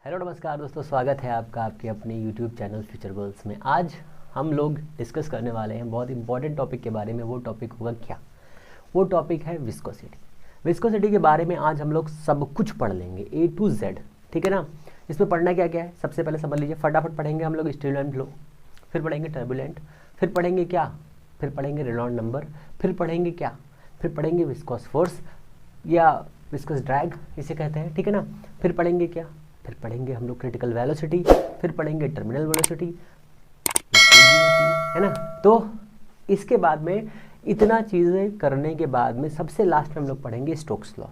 Hello नमस्कार दोस्तों, स्वागत है आपका आपके अपने YouTube चैनल फ्यूचर गोल्स में। आज हम लोग डिस्कस करने वाले हैं बहुत इंपॉर्टेंट टॉपिक के बारे में। वो टॉपिक होगा क्या? वो टॉपिक है विस्कोसिटी। विस्कोसिटी के बारे में आज हम लोग सब कुछ पढ़ लेंगे, A to Z, ठीक है ना। इसमें पढ़ना क्या क्या है, सबसे पहले समझ लीजिए। फटाफट पढ़ेंगे हम लोग स्ट्रीमलाइन फ्लो, फिर पढ़ेंगे टर्बुलेंट, फिर पढ़ेंगे क्या, फिर पढ़ेंगे रेनॉल्ड नंबर, फिर पढ़ेंगे क्या, फिर पढ़ेंगे विस्कोस फोर्स या विस्कस ड्रैग इसे कहते हैं, ठीक है ना। फिर पढ़ेंगे क्या, फिर पढ़ेंगे हम लोग क्रिटिकल वेलोसिटी, फिर पढ़ेंगे टर्मिनल वेलोसिटी, है ना। तो इसके बाद में इतना चीज़ें करने के बाद में सबसे लास्ट में हम लोग पढ़ेंगे स्टोक्स लॉ।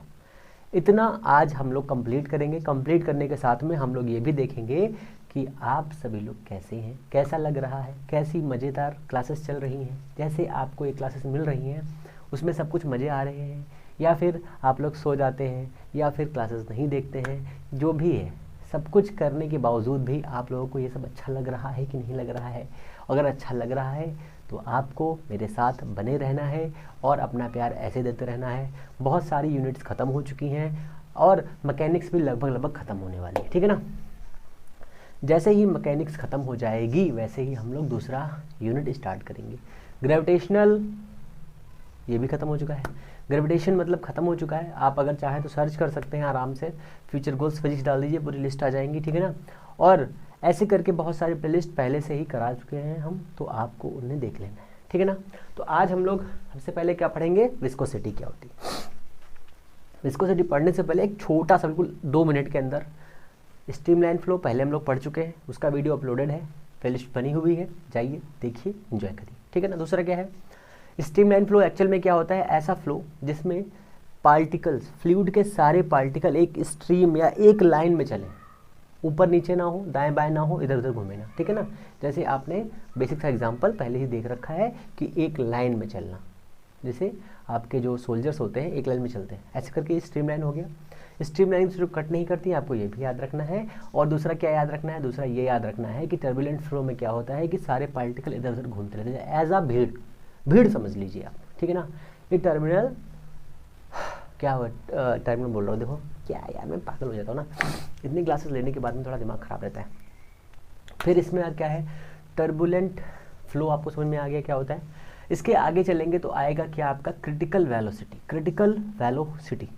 इतना आज हम लोग कंप्लीट करेंगे। कंप्लीट करने के साथ में हम लोग ये भी देखेंगे कि आप सभी लोग कैसे हैं, कैसा लग रहा है, कैसी मज़ेदार क्लासेस चल रही हैं। जैसे आपको ये क्लासेस मिल रही हैं उसमें सब कुछ मज़े आ रहे हैं, या फिर आप लोग सो जाते हैं, या फिर क्लासेस नहीं देखते हैं, जो भी है सब कुछ करने के बावजूद भी आप लोगों को ये सब अच्छा लग रहा है कि नहीं लग रहा है। अगर अच्छा लग रहा है तो आपको मेरे साथ बने रहना है और अपना प्यार ऐसे देते रहना है। बहुत सारी यूनिट्स ख़त्म हो चुकी हैं और मैकेनिक्स भी लगभग ख़त्म होने वाली है, ठीक है ना। जैसे ही मैकेनिक्स ख़त्म हो जाएगी वैसे ही हम लोग दूसरा यूनिट स्टार्ट करेंगे। ग्रेविटेशनल ये भी ख़त्म हो चुका है। ग्रेविटेशन मतलब ख़त्म हो चुका है। आप अगर चाहें तो सर्च कर सकते हैं आराम से, फ्यूचर गोल्स फिजिक्स डाल दीजिए, पूरी लिस्ट आ जाएंगी, ठीक है ना। और ऐसे करके बहुत सारी प्लेलिस्ट पहले से ही करा चुके हैं हम, तो आपको उन्हें देख लेना है, ठीक है ना। तो आज हम लोग सबसे पहले क्या पढ़ेंगे, विस्कोसिटी क्या होती है। विस्कोसिटी पढ़ने से पहले एक छोटा सा बिल्कुल 2 मिनट के अंदर स्ट्रीमलाइन फ्लो पहले हम लोग पढ़ चुके हैं, उसका वीडियो अपलोडेड है, प्लेलिस्ट बनी हुई है, जाइए देखिए एंजॉय करिए, ठीक है ना। दूसरा क्या है, स्ट्रीमलाइन फ्लो एक्चुअल में क्या होता है, ऐसा फ्लो जिसमें पार्टिकल्स, फ्लूइड के सारे पार्टिकल एक स्ट्रीम या एक लाइन में चलें, ऊपर नीचे ना हो, दाएं बाएं ना हो, इधर उधर घूमे ना, ठीक है ना। जैसे आपने बेसिक सा एग्जांपल पहले ही देख रखा है कि एक लाइन में चलना, जैसे आपके जो सोल्जर्स होते हैं एक लाइन में चलते हैं, ऐसे करके स्ट्रीमलाइन हो गया। स्ट्रीमलाइन सिर्फ कट नहीं करती, आपको ये भी याद रखना है। और दूसरा क्या याद रखना है, दूसरा ये याद रखना है कि टर्बुलेंट फ्लो में क्या होता है कि सारे पार्टिकल इधर उधर घूमते रहते हैं, एज अ भीड़ समझ लीजिए आप, ठीक है ना। ये टर्मिनल क्या हुआ, टर्मिनल बोल रहा हूँ, देखो क्या यार मैं पागल हो जाता हूँ ना, इतनी क्लासेस लेने के बाद में थोड़ा दिमाग ख़राब रहता है। फिर इसमें क्या है, टर्बुलेंट फ्लो आपको समझ में आ गया क्या होता है। इसके आगे चलेंगे तो आएगा क्या, आपका क्रिटिकल वेलोसिटी। क्रिटिकल वेलोसिटी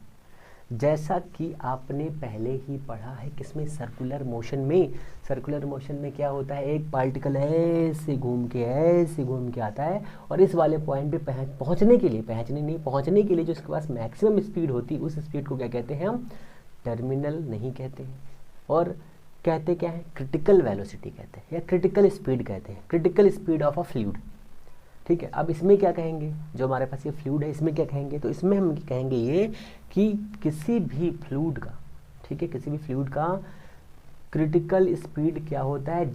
जैसा कि आपने पहले ही पढ़ा है किसमें, सर्कुलर मोशन में। सर्कुलर मोशन में क्या होता है, एक पार्टिकल ऐसे घूम के आता है और इस वाले पॉइंट पे पहुंचने के लिए जो इसके पास मैक्सिमम स्पीड होती है, उस स्पीड को क्या कहते हैं हम, टर्मिनल नहीं कहते हैं, और कहते क्या है, क्रिटिकल वेलोसिटी कहते हैं या क्रिटिकल स्पीड कहते हैं, critical speed of a fluid, ठीक है। अब इसमें क्या कहेंगे, जो हमारे पास ये फ्लूइड है इसमें क्या कहेंगे, तो इसमें हम कहेंगे ये कि किसी भी फ्लूइड का, ठीक है, किसी भी फ्लूइड का क्रिटिकल स्पीड क्या होता है,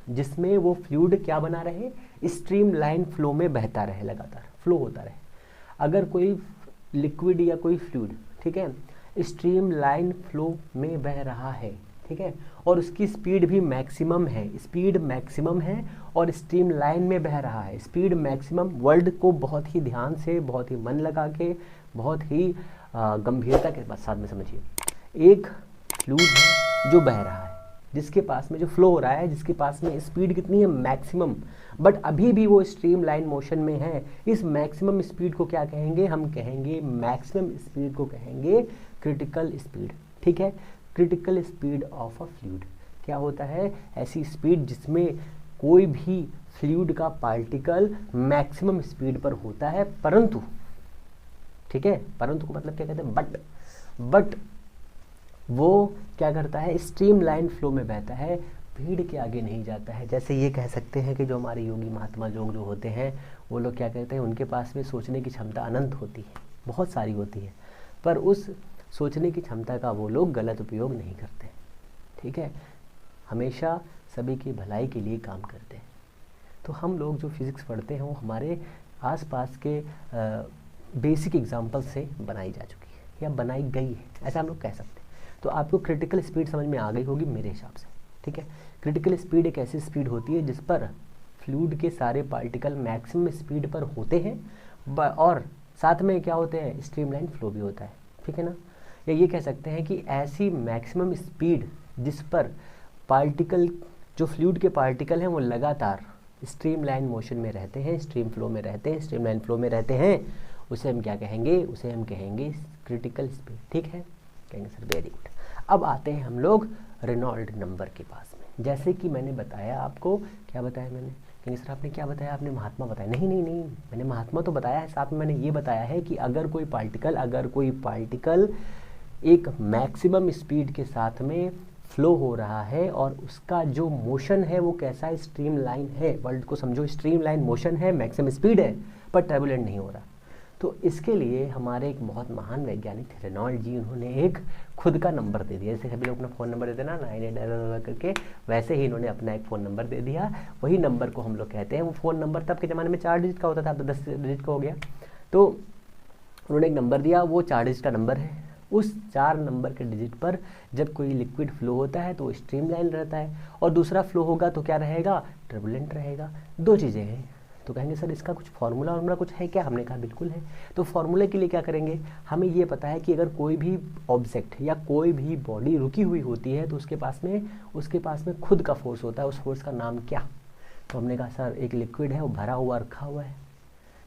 जिसमें वो फ्लूइड क्या बना रहे, स्ट्रीम लाइन फ्लो में बहता रहे, लगातार फ्लो होता रहे। अगर कोई लिक्विड या कोई फ्लूइड, ठीक है, स्ट्रीम लाइन फ्लो में बह रहा है, ठीक है, और उसकी स्पीड भी मैक्सिमम है, स्पीड मैक्सिमम है और स्ट्रीम लाइन में बह रहा है, स्पीड मैक्सिमम। वर्ड को बहुत ही ध्यान से, बहुत ही मन लगा के, बहुत ही गंभीरता के साथ में समझिए। एक फ्लूइड है जो बह रहा है, जिसके पास में जो फ्लो हो रहा है, जिसके पास में स्पीड कितनी है, मैक्सिमम, बट अभी भी वो स्ट्रीम लाइन मोशन में है। इस मैक्सिमम स्पीड को क्या कहेंगे, हम कहेंगे मैक्सिमम स्पीड को कहेंगे क्रिटिकल स्पीड, ठीक है। Critical speed of a fluid क्या होता है, ऐसी स्पीड जिसमें कोई भी फ्लूइड का पार्टिकल मैक्सिमम स्पीड पर होता है, परंतु, ठीक है, परंतु को मतलब क्या कहते हैं, बट वो क्या करता है, स्ट्रीम लाइन फ्लो में बहता है, भीड़ के आगे नहीं जाता है। जैसे ये कह सकते हैं कि जो हमारे योगी महात्मा जो होते हैं वो लोग क्या कहते हैं, उनके पास में सोचने की क्षमता अनंत होती है, बहुत सारी होती है, पर उस सोचने की क्षमता का वो लोग गलत उपयोग नहीं करते, ठीक है, हमेशा सभी की भलाई के लिए काम करते हैं। तो हम लोग जो फिज़िक्स पढ़ते हैं वो हमारे आसपास के बेसिक एग्जाम्पल से बनाई जा चुकी है या बनाई गई है, ऐसा हम लोग कह सकते हैं। तो आपको क्रिटिकल स्पीड समझ में आ गई होगी मेरे हिसाब से, ठीक है। क्रिटिकल स्पीड एक ऐसी स्पीड होती है जिस पर फ्लूइड के सारे पार्टिकल मैक्सिमम स्पीड पर होते हैं और साथ में क्या होते हैं, स्ट्रीमलाइन फ्लो भी होता है, ठीक है ना। या ये कह सकते हैं कि ऐसी मैक्सिमम स्पीड जिस पर पार्टिकल, जो फ्लूइड के पार्टिकल हैं वो लगातार स्ट्रीमलाइन मोशन में रहते हैं, स्ट्रीम फ्लो में रहते हैं, स्ट्रीमलाइन फ्लो में रहते हैं, उसे हम क्या कहेंगे, उसे हम कहेंगे क्रिटिकल स्पीड। ठीक है, कहेंगे सर वेरी गुड। अब आते हैं हम लोग रेनॉल्ड नंबर के पास में। जैसे कि मैंने बताया आपको, क्या बताया मैंने, कहेंगे सर आपने क्या बताया, आपने महात्मा बताया। नहीं नहीं नहीं, मैंने महात्मा तो बताया है, साथ में मैंने ये बताया है कि अगर कोई पार्टिकल एक मैक्सिमम स्पीड के साथ में फ्लो हो रहा है और उसका जो मोशन है वो कैसा है, स्ट्रीम लाइन है। वर्ल्ड को समझो, स्ट्रीम लाइन मोशन है, मैक्सिमम स्पीड है, पर टर्बुलेंट नहीं हो रहा। तो इसके लिए हमारे एक बहुत महान वैज्ञानिक थे रेनॉल्ड जी, उन्होंने एक खुद का नंबर दे दिया। जैसे सभी लोग अपना फ़ोन नंबर देते ना 98 करके, वैसे ही इन्होंने अपना एक फ़ोन नंबर दे दिया। वही नंबर को हम लोग कहते हैं, वो फ़ोन नंबर तब के ज़माने में 4 डिजिट का होता था, अब तो 10 डिजिट का हो गया। तो उन्होंने एक नंबर दिया, वो 4 डिजिट का नंबर है। उस 4 नंबर के डिजिट पर जब कोई लिक्विड फ्लो होता है तो स्ट्रीमलाइन रहता है, और दूसरा फ्लो होगा तो क्या रहेगा, टर्बुलेंट रहेगा। 2 चीज़ें हैं। तो कहेंगे सर इसका कुछ फार्मूला कुछ है क्या, हमने कहा बिल्कुल है। तो फार्मूले के लिए क्या करेंगे, हमें ये पता है कि अगर कोई भी ऑब्जेक्ट या कोई भी बॉडी रुकी हुई होती है तो उसके पास में खुद का फोर्स होता है। उस फोर्स का नाम क्या, तो हमने कहा सर एक लिक्विड है, वो भरा हुआ रखा हुआ है,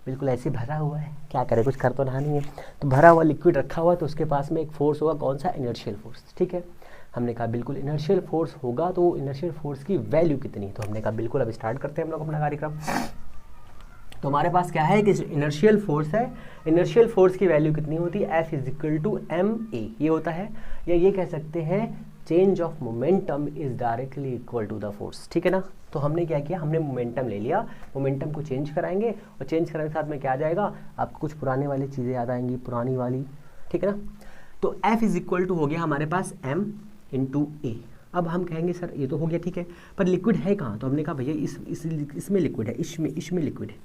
बिल्कुल ऐसे भरा हुआ है, क्या करें, कुछ कर तो रहा नहीं है, तो भरा हुआ लिक्विड रखा हुआ है, तो उसके पास में एक फोर्स होगा, कौन सा, इनर्शियल फोर्स। ठीक है, हमने कहा बिल्कुल इनर्शियल फोर्स होगा, तो इनर्शियल फोर्स की वैल्यू कितनी, तो हमने कहा बिल्कुल अब स्टार्ट करते हैं हम लोग अपना कार्यक्रम। तो हमारे पास क्या है कि इनर्शियल फोर्स है, इनर्शियल फोर्स की वैल्यू कितनी होती है, F = ma ये होता है, या ये कह सकते हैं change of momentum is directly equal to the force. ठीक है ना, तो हमने क्या किया, हमने मोमेंटम ले लिया, मोमेंटम को चेंज कराएंगे, और चेंज कराने के साथ में क्या आ जाएगा, आपको कुछ पुराने वाली चीज़ें याद आएंगी, पुरानी वाली। ठीक है ना, तो F = हो गया हमारे पास m × a। अब हम कहेंगे सर ये तो हो गया, ठीक है, पर लिक्विड है कहाँ, तो हमने कहा भैया इसमें लिक्विड है, इसमें लिक्विड है,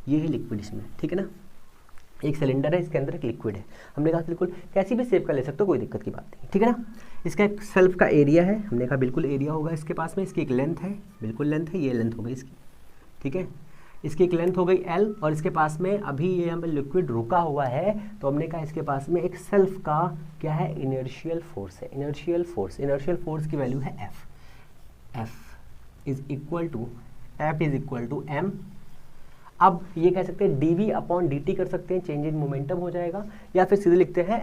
ये है लिक्विड इसमें। ठीक है ना, एक सिलेंडर है, इसके अंदर एक लिक्विड है। हमने कहा बिल्कुल कैसी भी शेप का ले सकते हो, कोई दिक्कत की बात नहीं। ठीक है ना, इसका एक सेल्फ का एरिया है, हमने कहा बिल्कुल एरिया होगा इसके पास में, इसकी एक लेंथ है, बिल्कुल लेंथ है, ये लेंथ हो गई इसकी। ठीक है, इसकी एक लेंथ हो गई L, और इसके पास में अभी ये यहाँ पे लिक्विड रुका हुआ है, तो हमने कहा इसके पास में एक सेल्फ का क्या है, इनर्शियल फोर्स है। इनर्शियल फोर्स की वैल्यू है F = m। अब ये कह सकते हैं dv/dt कर सकते हैं, चेंज इन मोमेंटम हो जाएगा, या फिर सीधे लिखते हैं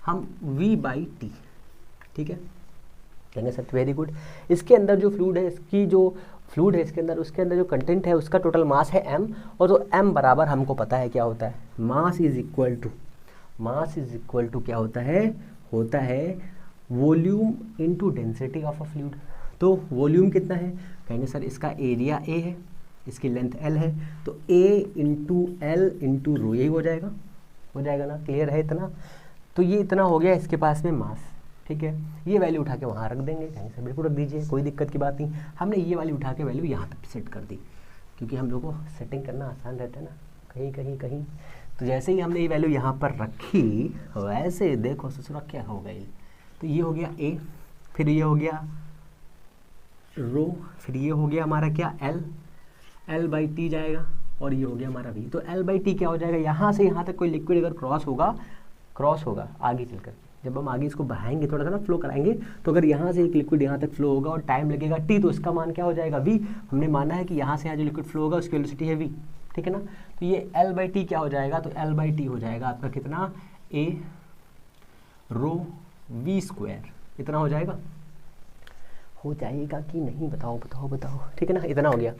हम v/t। ठीक है, कहेंगे सर वेरी गुड। इसके अंदर जो फ्लूइड है, इसके अंदर, उसके अंदर जो कंटेंट है उसका टोटल मास है m, और तो m बराबर हमको पता है क्या होता है, मास इज इक्वल टू क्या होता है volume into density of a fluid. तो वॉल्यूम कितना है, कहेंगे सर इसका एरिया a है, इसकी लेंथ L है, तो A × L × रो, यही हो जाएगा ना, क्लियर है इतना। तो ये इतना हो गया इसके पास में मास। ठीक है, ये वैल्यू उठा के वहाँ रख देंगे, कहीं से बिल्कुल रख दीजिए, कोई दिक्कत की बात नहीं। हमने ये वाली उठा के वैल्यू यहाँ पे सेट कर दी, क्योंकि हम लोगों को सेटिंग करना आसान रहता है ना, कहीं। तो जैसे ही हमने ये वैल्यू यहाँ पर रखी, वैसे देखो ससुरा क्या हो गई, तो ये हो गया A, फिर ये हो गया रो, फिर ये हो गया हमारा क्या L/T जाएगा, और ये हो गया हमारा V। तो L/T क्या हो जाएगा, यहाँ से यहाँ तक कोई लिक्विड अगर क्रॉस होगा आगे चलकर, जब हम आगे इसको बढ़ाएंगे, थोड़ा सा ना फ्लो कराएंगे, तो अगर यहाँ से एक लिक्विड यहाँ तक फ्लो होगा और टाइम लगेगा t, तो इसका मान क्या हो जाएगा v। हमने माना है कि यहाँ से यहाँ जो लिक्विड फ्लो होगा उसकी वेलोसिटी है v। ठीक है ना, तो ये L/T क्या हो जाएगा, तो L/T हो जाएगा आपका कितना, A रो v², इतना हो जाएगा कि नहीं, बताओ। ठीक है ना, इतना हो गया।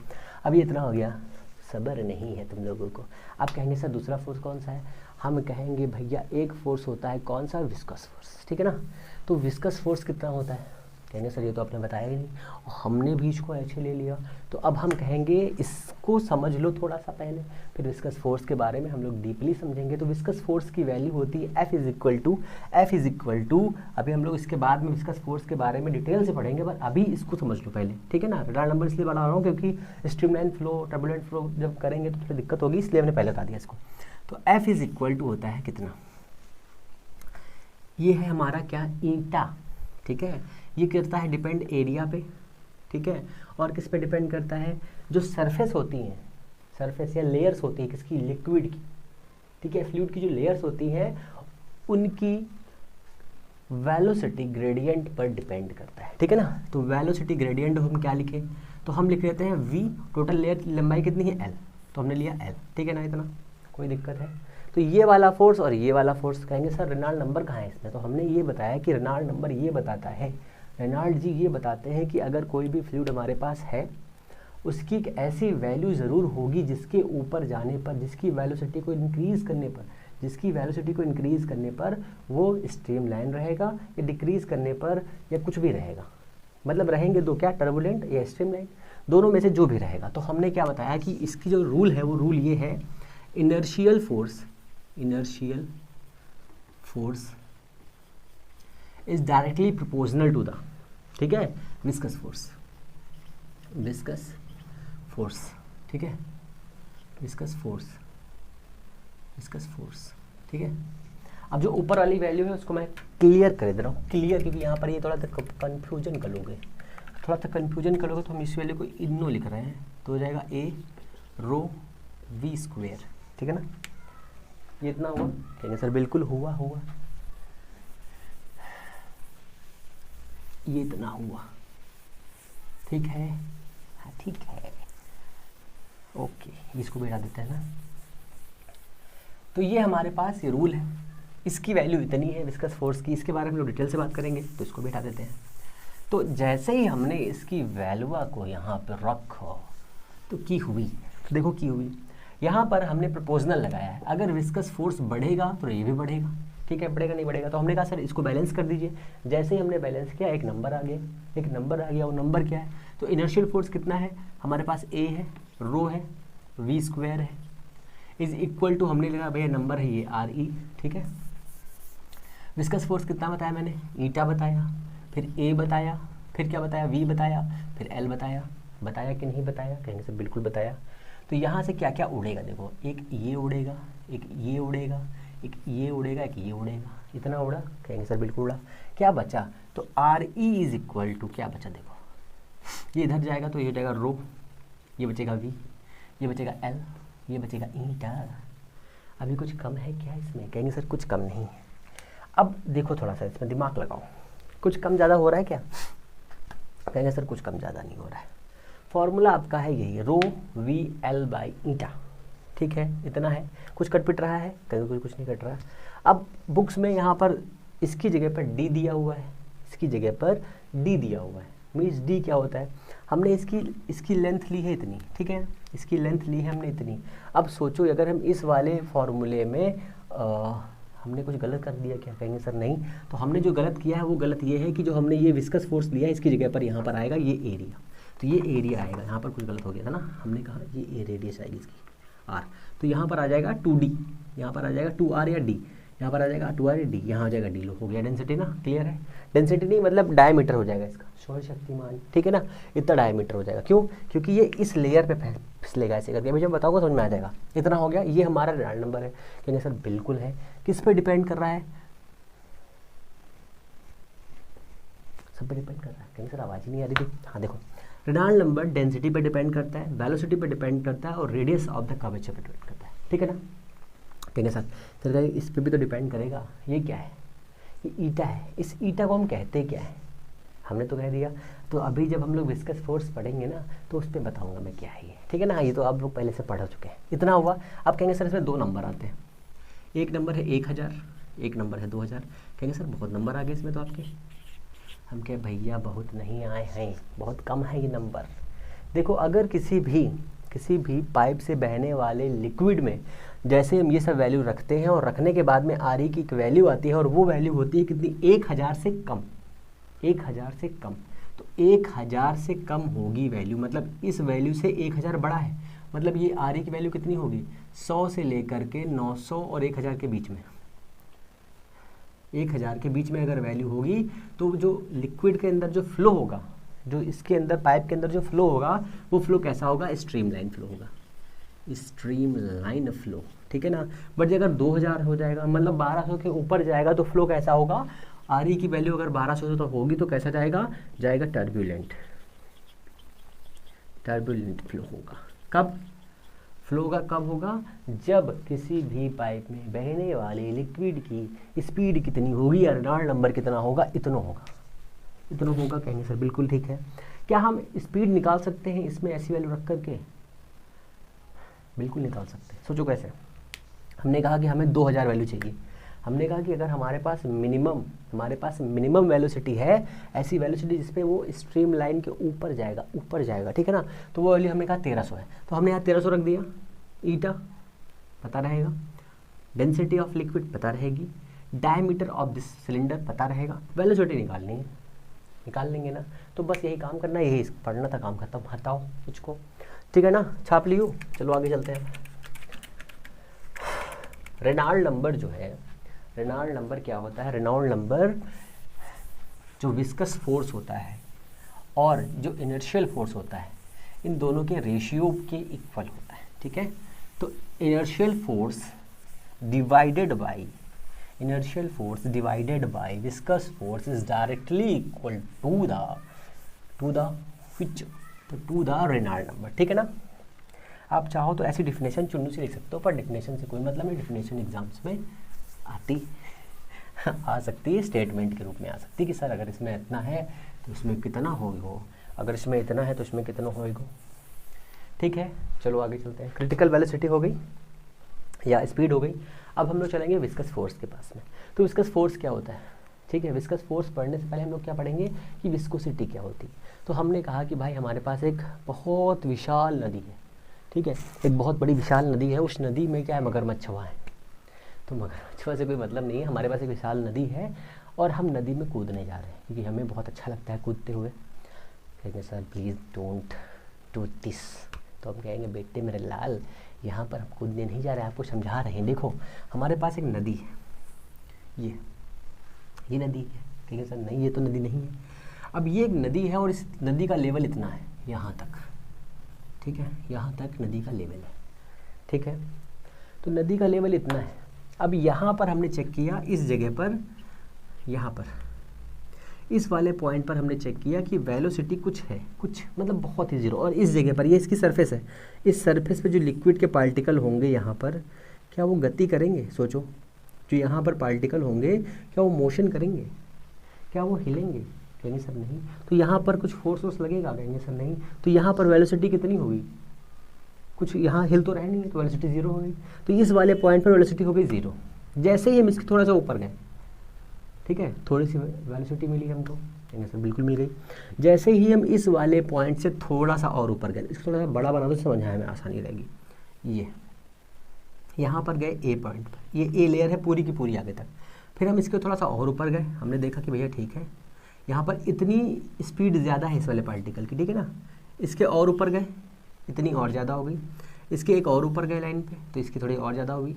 अब ये इतना हो गया, सब्र नहीं है तुम लोगों को। अब कहेंगे सर दूसरा फोर्स कौन सा है, हम कहेंगे भैया एक फोर्स होता है, कौन सा, विस्कस फोर्स। ठीक है ना, तो विस्कस फोर्स कितना होता है, कहेंगे सर ये तो आपने बताया ही नहीं, हमने भी इसको ऐसे ले लिया। तो अब हम कहेंगे इसको समझ लो थोड़ा सा पहले, फिर विस्कस फोर्स के बारे में हम लोग डीपली समझेंगे। तो विस्कस फोर्स की वैल्यू होती है F = अभी हम लोग इसके बाद में विस्कस फोर्स के बारे में डिटेल से पढ़ेंगे, पर अभी इसको समझ लो पहले। ठीक है ना, रडार नंबर इसलिए बढ़ा रहा हूँ क्योंकि स्ट्रीमलाइन फ्लो, टर्बुलेंट फ्लो जब करेंगे तो थोड़ी दिक्कत होगी, इसलिए मैंने पहले बता दिया इसको। तो F = होता है कितना, ये है हमारा क्या, ईटा। ठीक है, ये करता है डिपेंड एरिया पे। ठीक है, और किस पे डिपेंड करता है, जो सरफेस होती हैं, सरफेस या लेयर्स होती है किसकी, लिक्विड की। ठीक है, फ्लूइड की जो लेयर्स होती हैं उनकी वेलोसिटी ग्रेडियंट पर डिपेंड करता है। ठीक है ना। तो वेलोसिटी ग्रेडियंट हम क्या लिखे, तो हम लिख लेते हैं v, टोटल लेयर की लंबाई कितनी है l, तो हमने लिया l, ठीक है ना, इतना कोई दिक्कत है। तो ये वाला फोर्स और ये वाला फोर्स, कहेंगे सर रेनॉल्ड नंबर कहाँ है इसमें, तो हमने ये बताया कि रेनॉल्ड नंबर ये बताता है, रेनॉल्ड जी ये बताते हैं कि अगर कोई भी फ्लूइड हमारे पास है उसकी एक ऐसी वैल्यू ज़रूर होगी जिसके ऊपर जाने पर, जिसकी वेलोसिटी को इंक्रीज़ करने पर, जिसकी वेलोसिटी को इंक्रीज़ करने पर वो स्ट्रीम लाइन रहेगा या डिक्रीज़ करने पर या कुछ भी रहेगा, मतलब रहेंगे दो, क्या, टर्बुलेंट या स्ट्रीम लाइन, दोनों में से जो भी रहेगा। तो हमने क्या बताया कि इसकी जो रूल है वो रूल ये है, inertial force is directly proportional to the, ठीक है, विस्कस फोर्स, ठीक है, विस्कस फोर्स, ठीक है। अब जो ऊपर वाली वैल्यू है उसको मैं क्लियर कर दे रहा हूँ, क्लियर, क्योंकि यहाँ पर ये थोड़ा सा कंफ्यूजन कर लोगे, तो हम इस वैल्यू को इनो लिख रहे हैं, तो हो जाएगा a रो v स्क्वायर, ठीक है ना। ये इतना हुआ, कहेंगे सर बिल्कुल हुआ, ये इतना हुआ, ठीक है, हाँ ठीक है, ओके, इसको बैठा देते हैं ना। तो ये हमारे पास ये रूल है, इसकी वैल्यू इतनी है विस्कस फोर्स की, इसके बारे में लोग डिटेल से बात करेंगे, तो इसको बैठा देते हैं। तो जैसे ही हमने इसकी वैल्यू को यहाँ पर रखा तो की हुई, तो देखो की हुई, यहाँ पर हमने प्रोपोर्शनल लगाया है, अगर विस्कस फोर्स बढ़ेगा तो ये भी बढ़ेगा, ठीक है, बढ़ेगा नहीं बढ़ेगा, तो हमने कहा सर इसको बैलेंस कर दीजिए। जैसे ही हमने बैलेंस किया एक नंबर आ गया, वो नंबर क्या है, तो इनर्शियल फोर्स कितना है हमारे पास, a है, रो है, v स्क्वायर है, इज इक्वल टू, हमने लिखा भैया नंबर है ये re, ठीक है। विस्कस फोर्स कितना बताया मैंने, ईटा बताया, फिर a बताया, फिर क्या बताया, v बताया, फिर l बताया कि नहीं बताया, कहेंगे सर बिल्कुल बताया। तो यहाँ से क्या क्या उड़ेगा, देखो एक ये उड़ेगा, एक ये उड़ेगा, एक ये उड़ेगा, एक ये उड़ेगा, इतना उड़ा, कहेंगे सर बिल्कुल उड़ा। क्या बचा, तो RE इज इक्वल टू क्या बचा, देखो ये इधर जाएगा तो ये हो जाएगा रो, ये बचेगा v, ये बचेगा l, ये बचेगा ईटा। अभी कुछ कम है क्या इसमें, कहेंगे सर कुछ कम नहीं है। अब देखो थोड़ा सा इसमें दिमाग लगाओ, कुछ कम ज़्यादा हो रहा है क्या, कहेंगे सर कुछ कम ज़्यादा नहीं हो रहा है। फॉर्मूला आपका है यही, रो वी एल बाई ईटा, ठीक है, इतना है, कुछ कट पिट रहा है, कहीं कुछ नहीं कट रहा है। अब बुक्स में यहाँ पर इसकी जगह पर डी दिया हुआ है, इसकी जगह पर डी दिया हुआ है, मीन्स डी क्या होता है, हमने इसकी लेंथ ली है इतनी, ठीक है, इसकी लेंथ ली है हमने इतनी। अब सोचो अगर हम इस वाले फॉर्मूले में हमने कुछ गलत कर दिया क्या, कहेंगे सर नहीं। तो हमने जो गलत किया है वो गलत ये है कि जो हमने ये विस्कस फोर्स लिया है इसकी जगह पर यहाँ पर आएगा ये एरिया, तो ये एरिया आएगा, यहाँ पर कुछ गलत हो गया था ना, हमने कहा ये रेडियस आएगी इसकी r, तो यहाँ पर आ जाएगा 2d, यहाँ पर आ जाएगा 2r या d, यहाँ पर आ जाएगा 2r या d, यहाँ आ जाएगा d, लो हो गया डेंसिटी ना, क्लियर है। डेंसिटी नहीं मतलब डायमीटर हो जाएगा इसका, सॉरी शक्तिमान, ठीक है ना, इतना डायमीटर हो जाएगा, क्यों, क्योंकि ये इस लेयर पे फिसलेगा ऐसे करके, मैं जब बताऊँगा समझ में आ जाएगा। इतना हो गया, ये हमारा रेनॉल्ड नंबर है, कहेंगे सर बिल्कुल है, किस पे डिपेंड कर रहा है, सब पे डिपेंड कर रहा है, कहेंगे सर आवाज़ ही नहीं आ रही थी, हाँ देखो रेनॉल्ड नंबर डेंसिटी पे डिपेंड करता है, वेलोसिटी पे डिपेंड करता है और रेडियस ऑफ द कर्वेचर पे डिपेंड करता है, ठीक है ना। कहेंगे सर इस पे भी तो डिपेंड करेगा, ये क्या है, ये ईटा है, इस ईटा को हम कहते क्या है, हमने तो कह दिया। तो अभी जब हम लोग विस्कस फोर्स पढ़ेंगे ना तो उस पर बताऊंगा मैं क्या है ये, ठीक है ना, ये तो आप लोग पहले से पढ़ चुके हैं। इतना हुआ, अब कहेंगे सर इसमें 2 नंबर आते हैं, एक नंबर है 1000, एक नंबर है 2000, कहेंगे सर बहुत नंबर आ गए इसमें तो आपके, हम कहे भैया बहुत नहीं आए हैं, बहुत कम है ये नंबर। देखो अगर किसी भी पाइप से बहने वाले लिक्विड में जैसे हम ये सब वैल्यू रखते हैं और रखने के बाद में RE की एक वैल्यू आती है और वो वैल्यू होती है कितनी, 1000 से कम, 1000 से कम, तो 1000 से कम होगी वैल्यू, मतलब इस वैल्यू से 1000 बड़ा है, मतलब ये RE की वैल्यू कितनी होगी, 100 से लेकर के 900 और 1000 के बीच में, 1000 के बीच में अगर वैल्यू होगी तो जो लिक्विड के अंदर जो फ्लो होगा, जो इसके अंदर पाइप के अंदर जो फ्लो होगा वो फ्लो कैसा होगा, स्ट्रीम लाइन फ्लो होगा, स्ट्रीम लाइन फ्लो, ठीक है ना। बट अगर 2000 हो जाएगा मतलब 1200 के ऊपर जाएगा तो फ्लो कैसा होगा, RE की वैल्यू अगर 1200 तो होगी तो कैसा जाएगा टर्बुलेंट फ्लो होगा। कब फ्लो होगा, कब होगा, जब किसी भी पाइप में बहने वाले लिक्विड की स्पीड कितनी होगी या रेनॉल्ड नंबर कितना होगा, इतना होगा, इतना होगा, कहेंगे सर बिल्कुल ठीक है। क्या हम स्पीड निकाल सकते हैं इसमें ऐसी वैल्यू रख करके? बिल्कुल निकाल सकते हैं। सोचो कैसे। हमने कहा कि हमें 2000 वैल्यू चाहिए। हमने कहा कि अगर हमारे पास मिनिमम वेलोसिटी है, ऐसी वेलोसिटी जिसपे वो स्ट्रीम लाइन के ऊपर जाएगा, ठीक है ना, तो वो वैल्यू हमने कहा 1300 है। तो हमने यहाँ 1300 रख दिया। ईटा पता रहेगा, डेंसिटी ऑफ लिक्विड पता रहेगी, डायमीटर ऑफ दिस सिलेंडर पता रहेगा, वेलोसिटी निकालनी है, निकाल लेंगे ना। तो बस यही काम करना, यही पढ़ना था, काम खत्म। हटाओ मुझको, ठीक है ना, छाप लियो। चलो आगे चलते हैं। रेनॉल्ड नंबर जो है, रेनॉल्ड नंबर क्या होता है? रेनॉल्ड नंबर जो विस्कस फोर्स होता है और जो इनर्शियल फोर्स होता है, इन दोनों के रेशियो के इक्वल होता है, ठीक है। तो inertial force divided by viscous force is directly equal to the Reynold number, ठीक है ना। आप चाहो तो ऐसी डिफिनेशन चुन्नू से लिख सकते हो, पर डिफिनेशन से कोई मतलब नहीं। डिफिनेशन एग्जाम्स में आ सकती है, स्टेटमेंट के रूप में आ सकती है कि सर अगर इसमें इतना है तो इसमें कितना होगा, अगर इसमें इतना है तो इसमें कितना होगा, ठीक है। चलो आगे चलते हैं। क्रिटिकल वेलोसिटी हो गई या स्पीड हो गई। अब हम लोग चलेंगे विस्कस फोर्स के पास में। तो विस्कस फोर्स क्या होता है, ठीक है। विस्कस फोर्स पढ़ने से पहले हम लोग क्या पढ़ेंगे कि विस्कोसिटी क्या होती है। तो हमने कहा कि भाई हमारे पास एक बहुत विशाल नदी है, ठीक है, एक बहुत बड़ी विशाल नदी है। उस नदी में क्या है, मगरमच्छवा है। तो मगरमच्छवा से कोई मतलब नहीं है, हमारे पास एक विशाल नदी है और हम नदी में कूदने जा रहे हैं क्योंकि हमें बहुत अच्छा लगता है कूदते हुए। कहेंगे sir please don't do this. तो हम कहेंगे बेटे मेरे लाल, यहाँ पर हम कूदने नहीं जा रहे हैं, आपको समझा रहे हैं। देखो हमारे पास एक नदी है, ये नदी है। कहेंगे सर नहीं, ये तो नदी नहीं है। अब ये एक नदी है और इस नदी का लेवल इतना है, यहाँ तक, ठीक है, यहाँ तक नदी का लेवल है, ठीक है। तो नदी का लेवल इतना है। अब यहाँ पर हमने चेक किया, इस जगह पर, यहाँ पर इस वाले पॉइंट पर हमने चेक किया कि वेलोसिटी कुछ है, कुछ मतलब बहुत ही ज़ीरो। और इस जगह पर, ये इसकी सरफेस है, इस सरफेस पे जो लिक्विड के पार्टिकल होंगे यहाँ पर, क्या वो गति करेंगे? सोचो, जो यहाँ पर पार्टिकल होंगे क्या वो मोशन करेंगे, क्या वो हिलेंगे? कहेंगे सर नहीं। तो यहाँ पर कुछ फोर्स लगेगा? कहेंगे सर नहीं। तो यहाँ पर वेलोसिटी कितनी होगी? कुछ यहाँ हिल तो रहे नहीं है, तो वेलोसिटी ज़ीरो हो गई। तो इस वाले पॉइंट पर वेलोसिटी हो गई ज़ीरो। जैसे ही हम इसके थोड़ा सा ऊपर गए, ठीक है, थोड़ी सी वेलोसिटी मिली हमको, कहेंगे सर बिल्कुल मिल गई। जैसे ही हम इस वाले पॉइंट से थोड़ा सा और ऊपर गए, इसको थोड़ा सा बड़ा बना दो, समझाने में आसानी रहेगी। ये यहाँ पर गए ए पॉइंट पर, ये ए लेयर है पूरी की पूरी आगे तक। फिर हम इसके थोड़ा सा और ऊपर गए, हमने देखा कि भैया ठीक है, यहाँ पर इतनी स्पीड ज़्यादा है इस वाले पार्टिकल की, ठीक है ना। इसके और ऊपर गए, इतनी और ज़्यादा हो गई। इसके एक और ऊपर गए लाइन पे, तो इसकी थोड़ी और ज़्यादा होगी।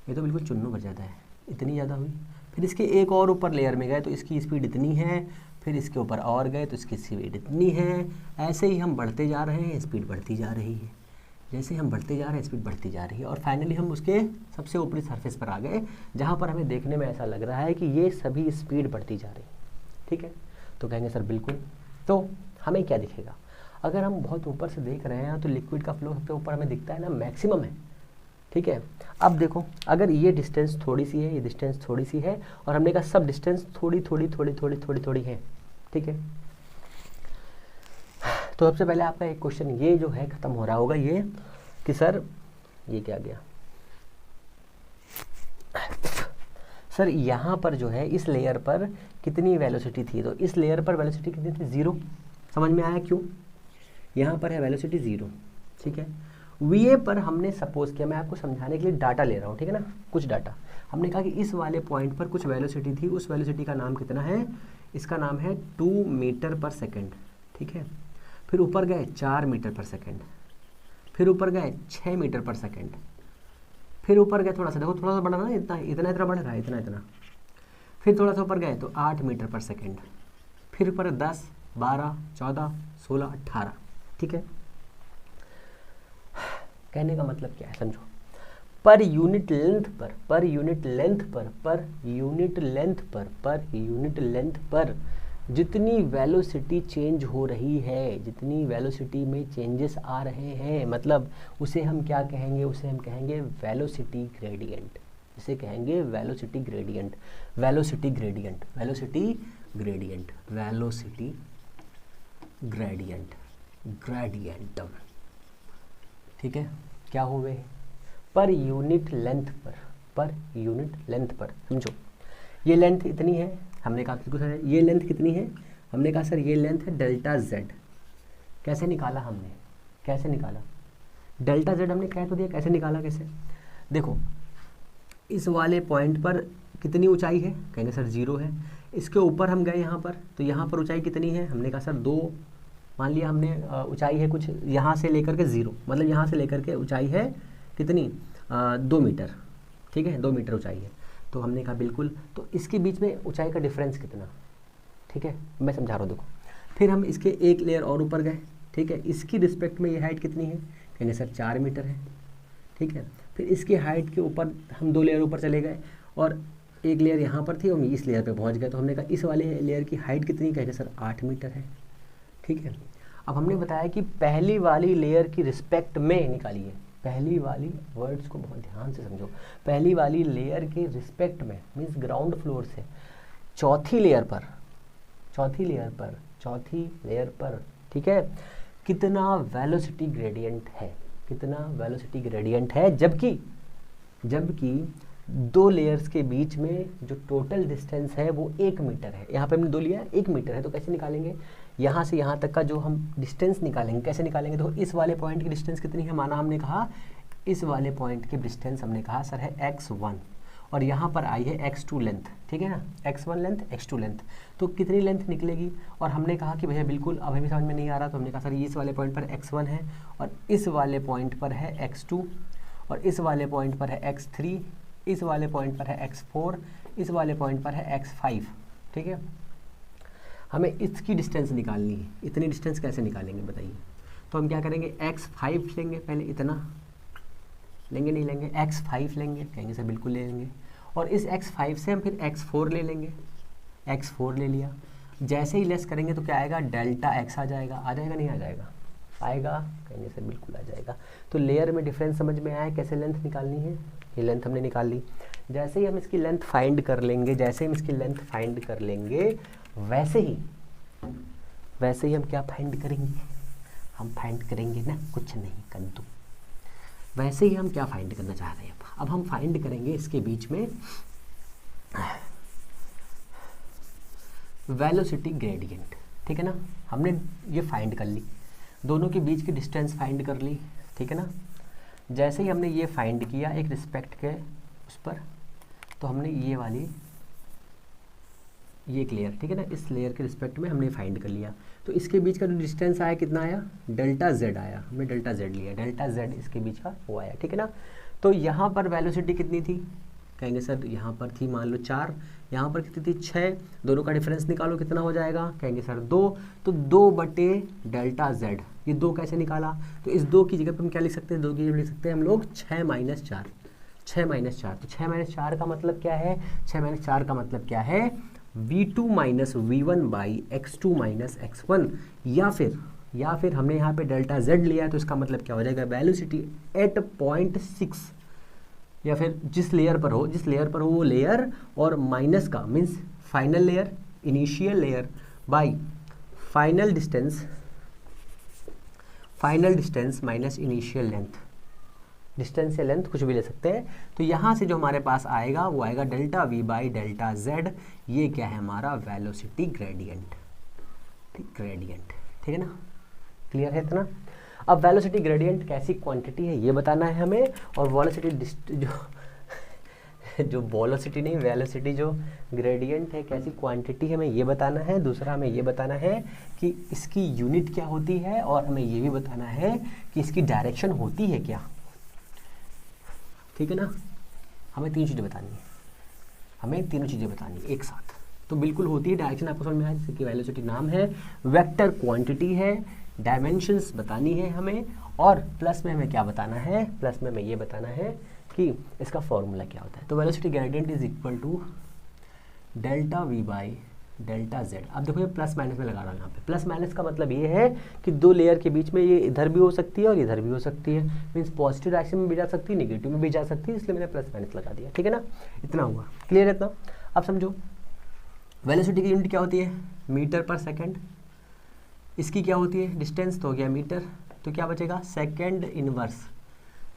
ये तो बिल्कुल चुन्नू भर ज़्यादा है, इतनी ज़्यादा हुई। फिर इसके एक और ऊपर लेयर में गए तो इसकी स्पीड इतनी है। फिर इसके ऊपर और गए तो इसकी स्पीड इतनी है। ऐसे ही हम बढ़ते जा रहे हैं, स्पीड बढ़ती जा रही है। जैसे हम बढ़ते जा रहे हैं, स्पीड बढ़ती जा रही है। और फाइनली हम उसके सबसे ऊपरी सरफेस पर आ गए, जहाँ पर हमें देखने में ऐसा लग रहा है कि ये सभी स्पीड बढ़ती जा रही है, ठीक है। तो कहेंगे सर बिल्कुल। तो हमें क्या दिखेगा? अगर हम बहुत ऊपर से देख रहे हैं तो लिक्विड का फ्लो सबसे ऊपर हमें दिखता है ना, मैक्सिमम है, ठीक है। अब देखो, अगर ये डिस्टेंस थोड़ी सी है, ये डिस्टेंस थोड़ी सी है, और हमने कहा सब डिस्टेंस थोड़ी है, ठीक है। तो सबसे पहले आपका एक क्वेश्चन ये जो है खत्म हो रहा होगा, ये कि सर ये क्या गया, सर यहाँ पर जो है इस लेयर पर कितनी वेलोसिटी थी? तो इस लेयर पर वेलोसिटी कितनी थी? ज़ीरो। समझ में आया क्यों? यहाँ पर है वेलोसिटी ज़ीरो, ठीक है। वीए पर हमने सपोज किया, मैं आपको समझाने के लिए डाटा ले रहा हूँ, ठीक है ना, कुछ डाटा। हमने कहा कि इस वाले पॉइंट पर कुछ वेलोसिटी थी, उस वेलोसिटी का नाम कितना है? इसका नाम है 2 मीटर पर सेकेंड, ठीक है। फिर ऊपर गए 4 मीटर पर सेकेंड, फिर ऊपर गए 6 मीटर पर सेकेंड, फिर ऊपर गए थोड़ा सा, देखो थोड़ा सा बढ़ा ना, इतना बढ़ रहा है, इतना। फिर थोड़ा सा ऊपर गए तो 8 मीटर पर सेकेंड, फिर ऊपर 10, 12, 14, 16, 18, ठीक है। कहने का मतलब क्या है समझो, पर यूनिट लेंथ पर जितनी वेलोसिटी चेंज हो रही है, जितनी वेलोसिटी में चेंजेस आ रहे हैं, मतलब उसे हम क्या कहेंगे? उसे हम कहेंगे वेलोसिटी ग्रेडियंट। इसे कहेंगे velocity gradient. Velocity gradient, velocity gradient, ग्रेडियंटम, ठीक है, क्या हुए पर यूनिट लेंथ पर यूनिट लेंथ पर। समझो ये लेंथ इतनी है, हमने कहा बिल्कुल सर ये लेंथ कितनी है, हमने कहा सर ये लेंथ है डेल्टा जेड। कैसे निकाला हमने, कैसे निकाला डेल्टा जेड, हमने कह तो दिया कैसे निकाला, कैसे देखो इस वाले पॉइंट पर कितनी ऊंचाई है, कहेंगे सर 0 है। इसके ऊपर हम गए यहाँ पर, तो यहाँ पर ऊंचाई कितनी है, हमने कहा सर 2, मान लिया हमने ऊंचाई है कुछ यहाँ से लेकर के 0, मतलब यहाँ से लेकर के ऊंचाई है कितनी 2 मीटर, ठीक है 2 मीटर ऊंचाई है। तो हमने कहा बिल्कुल, तो इसके बीच में ऊंचाई का डिफरेंस कितना, ठीक है मैं समझा रहा हूँ देखो। फिर हम इसके एक लेयर और ऊपर गए, ठीक है, इसकी रिस्पेक्ट में ये हाइट कितनी है, कहेंगे सर 4 मीटर है, ठीक है। फिर इसकी हाइट के ऊपर हम 2 लेयर ऊपर चले गए और एक लेयर यहाँ पर थी, हम इस लेयर पे पहुँच गए, तो हमने कहा इस वाले लेयर की हाइट कितनी, कहेंगे सर 8 मीटर है, ठीक है। अब हमने बताया कि पहली वाली लेयर की रिस्पेक्ट में निकालिए, पहली वाली वर्ड्स को बहुत ध्यान से समझो, पहली वाली लेयर के रिस्पेक्ट में मीन्स ग्राउंड फ्लोर से चौथी लेयर पर, ठीक है, कितना वेलोसिटी ग्रेडियंट है, कितना वेलोसिटी ग्रेडियंट है, जबकि 2 लेयर्स के बीच में जो टोटल डिस्टेंस है वो 1 मीटर है। यहाँ पे हमने 2 लिया 1 मीटर है, तो कैसे निकालेंगे, यहाँ से यहाँ तक का जो हम डिस्टेंस निकालेंगे, कैसे निकालेंगे, तो इस वाले पॉइंट की डिस्टेंस कितनी है, माना हमने कहा इस वाले पॉइंट की डिस्टेंस हमने कहा सर है x1 और यहाँ पर आई है x2 लेंथ, ठीक है ना, x1 लेंथ x2 लेंथ, तो कितनी लेंथ निकलेगी। और हमने कहा कि भैया बिल्कुल अभी भी समझ में नहीं आ रहा, तो हमने कहा सर इस वाले पॉइंट पर x1 है और इस वाले पॉइंट पर है x2 और इस वाले पॉइंट पर है x3, इस वाले पॉइंट पर है x4, इस वाले पॉइंट पर है x5, ठीक है। हमें इसकी डिस्टेंस निकालनी है, इतनी डिस्टेंस कैसे निकालेंगे बताइए। तो हम क्या करेंगे, x5 लेंगे, पहले इतना लेंगे, नहीं लेंगे x5 लेंगे, कहेंगे सर बिल्कुल ले लेंगे, और इस x5 से हम फिर x4 ले लेंगे, x4 ले लिया, जैसे ही लेस करेंगे तो क्या आएगा, डेल्टा x आ जाएगा नहीं आ जाएगा, आएगा, कहेंगे सर बिल्कुल आ जाएगा। तो लेयर में डिफरेंस समझ में आया, कैसे लेंथ निकालनी है, ये लेंथ हमने निकाल ली। जैसे ही हम इसकी लेंथ फाइंड कर लेंगे, वैसे ही हम क्या फाइंड करेंगे, हम फाइंड करेंगे ना कुछ नहीं कंतु, वैसे ही हम क्या फाइंड करना चाह रहे हैं। अब हम फाइंड करेंगे इसके बीच में वेलोसिटी ग्रेडियंट, ठीक है ना। हमने ये फाइंड कर ली, दोनों के बीच की डिस्टेंस फाइंड कर ली, ठीक है ना। जैसे ही हमने ये फाइंड किया एक रिस्पेक्ट के उस पर, तो हमने ये एक लेयर, ठीक है ना, इस लेयर के रिस्पेक्ट में हमने फाइंड कर लिया। तो इसके बीच का जो डिस्टेंस आया कितना आया, डेल्टा जेड आया, हमने डेल्टा जेड लिया, डेल्टा जेड इसके बीच का वो आया, ठीक है ना। तो यहाँ पर वेलोसिटी कितनी थी, कहेंगे सर यहाँ पर थी मान लो 4, यहाँ पर कितनी थी 6, दोनों का डिफरेंस निकालो कितना हो जाएगा, कहेंगे सर 2, तो 2/डेल्टा जेड, ये 2 कैसे निकाला, तो इस 2 की जगह पर हम क्या लिख सकते हैं, 2 की जगह लिख सकते हैं हम लोग 6 - 4, 6 - 4, तो 6 - 4 का मतलब क्या है, 6 - 4 का मतलब क्या है, v2 - v1/x2 - x1, या फिर हमने यहाँ पे डेल्टा जेड लिया है, तो इसका मतलब क्या हो जाएगा, वेलोसिटी एट 0.6, या फिर जिस लेयर पर हो वो लेयर और माइनस का means final layer, initial layer by final distance minus initial length, distance या लेंथ कुछ भी ले सकते हैं। तो यहाँ से जो हमारे पास आएगा वो आएगा डेल्टा v/डेल्टा z, ये क्या है हमारा वेलोसिटी ग्रेडियंट, ठीक है ना, क्लियर है इतना। अब वेलोसिटी ग्रेडियंट कैसी क्वांटिटी है ये बताना है हमें, और वेलोसिटी जो ग्रेडियंट है कैसी क्वांटिटी है हमें ये बताना है। दूसरा हमें ये बताना है कि इसकी यूनिट क्या होती है, और हमें ये भी बताना है कि इसकी डायरेक्शन होती है क्या, ठीक है ना। हमें 3 चीज़ें बतानी है, एक साथ, तो बिल्कुल होती है डायरेक्शन, आपको समझ में आया, जैसे कि वेलोसिटी नाम है, वेक्टर क्वांटिटी है, डायमेंशंस बतानी है हमें, और प्लस में हमें क्या बताना है, प्लस में हमें ये बताना है कि इसका फॉर्मूला क्या होता है। तो velocity gradient is equal to delta delta z। अब देखो ये प्लस माइनस में लगा रहा हूँ, यहाँ पे प्लस माइनस का मतलब ये है कि 2 लेयर के बीच में ये इधर भी हो सकती है और इधर भी हो सकती है, मीन्स पॉजिटिव डायरेक्शन में भी जा सकती है, नेगेटिव में भी जा सकती है, इसलिए मैंने प्लस माइनस लगा दिया, ठीक है ना। इतना हुआ, क्लियर है इतना। अब समझो वेलोसिटी की यूनिट क्या होती है? मीटर पर सेकंड। इसकी क्या होती है? डिस्टेंस तो हो गया मीटर, तो क्या बचेगा? Second inverse.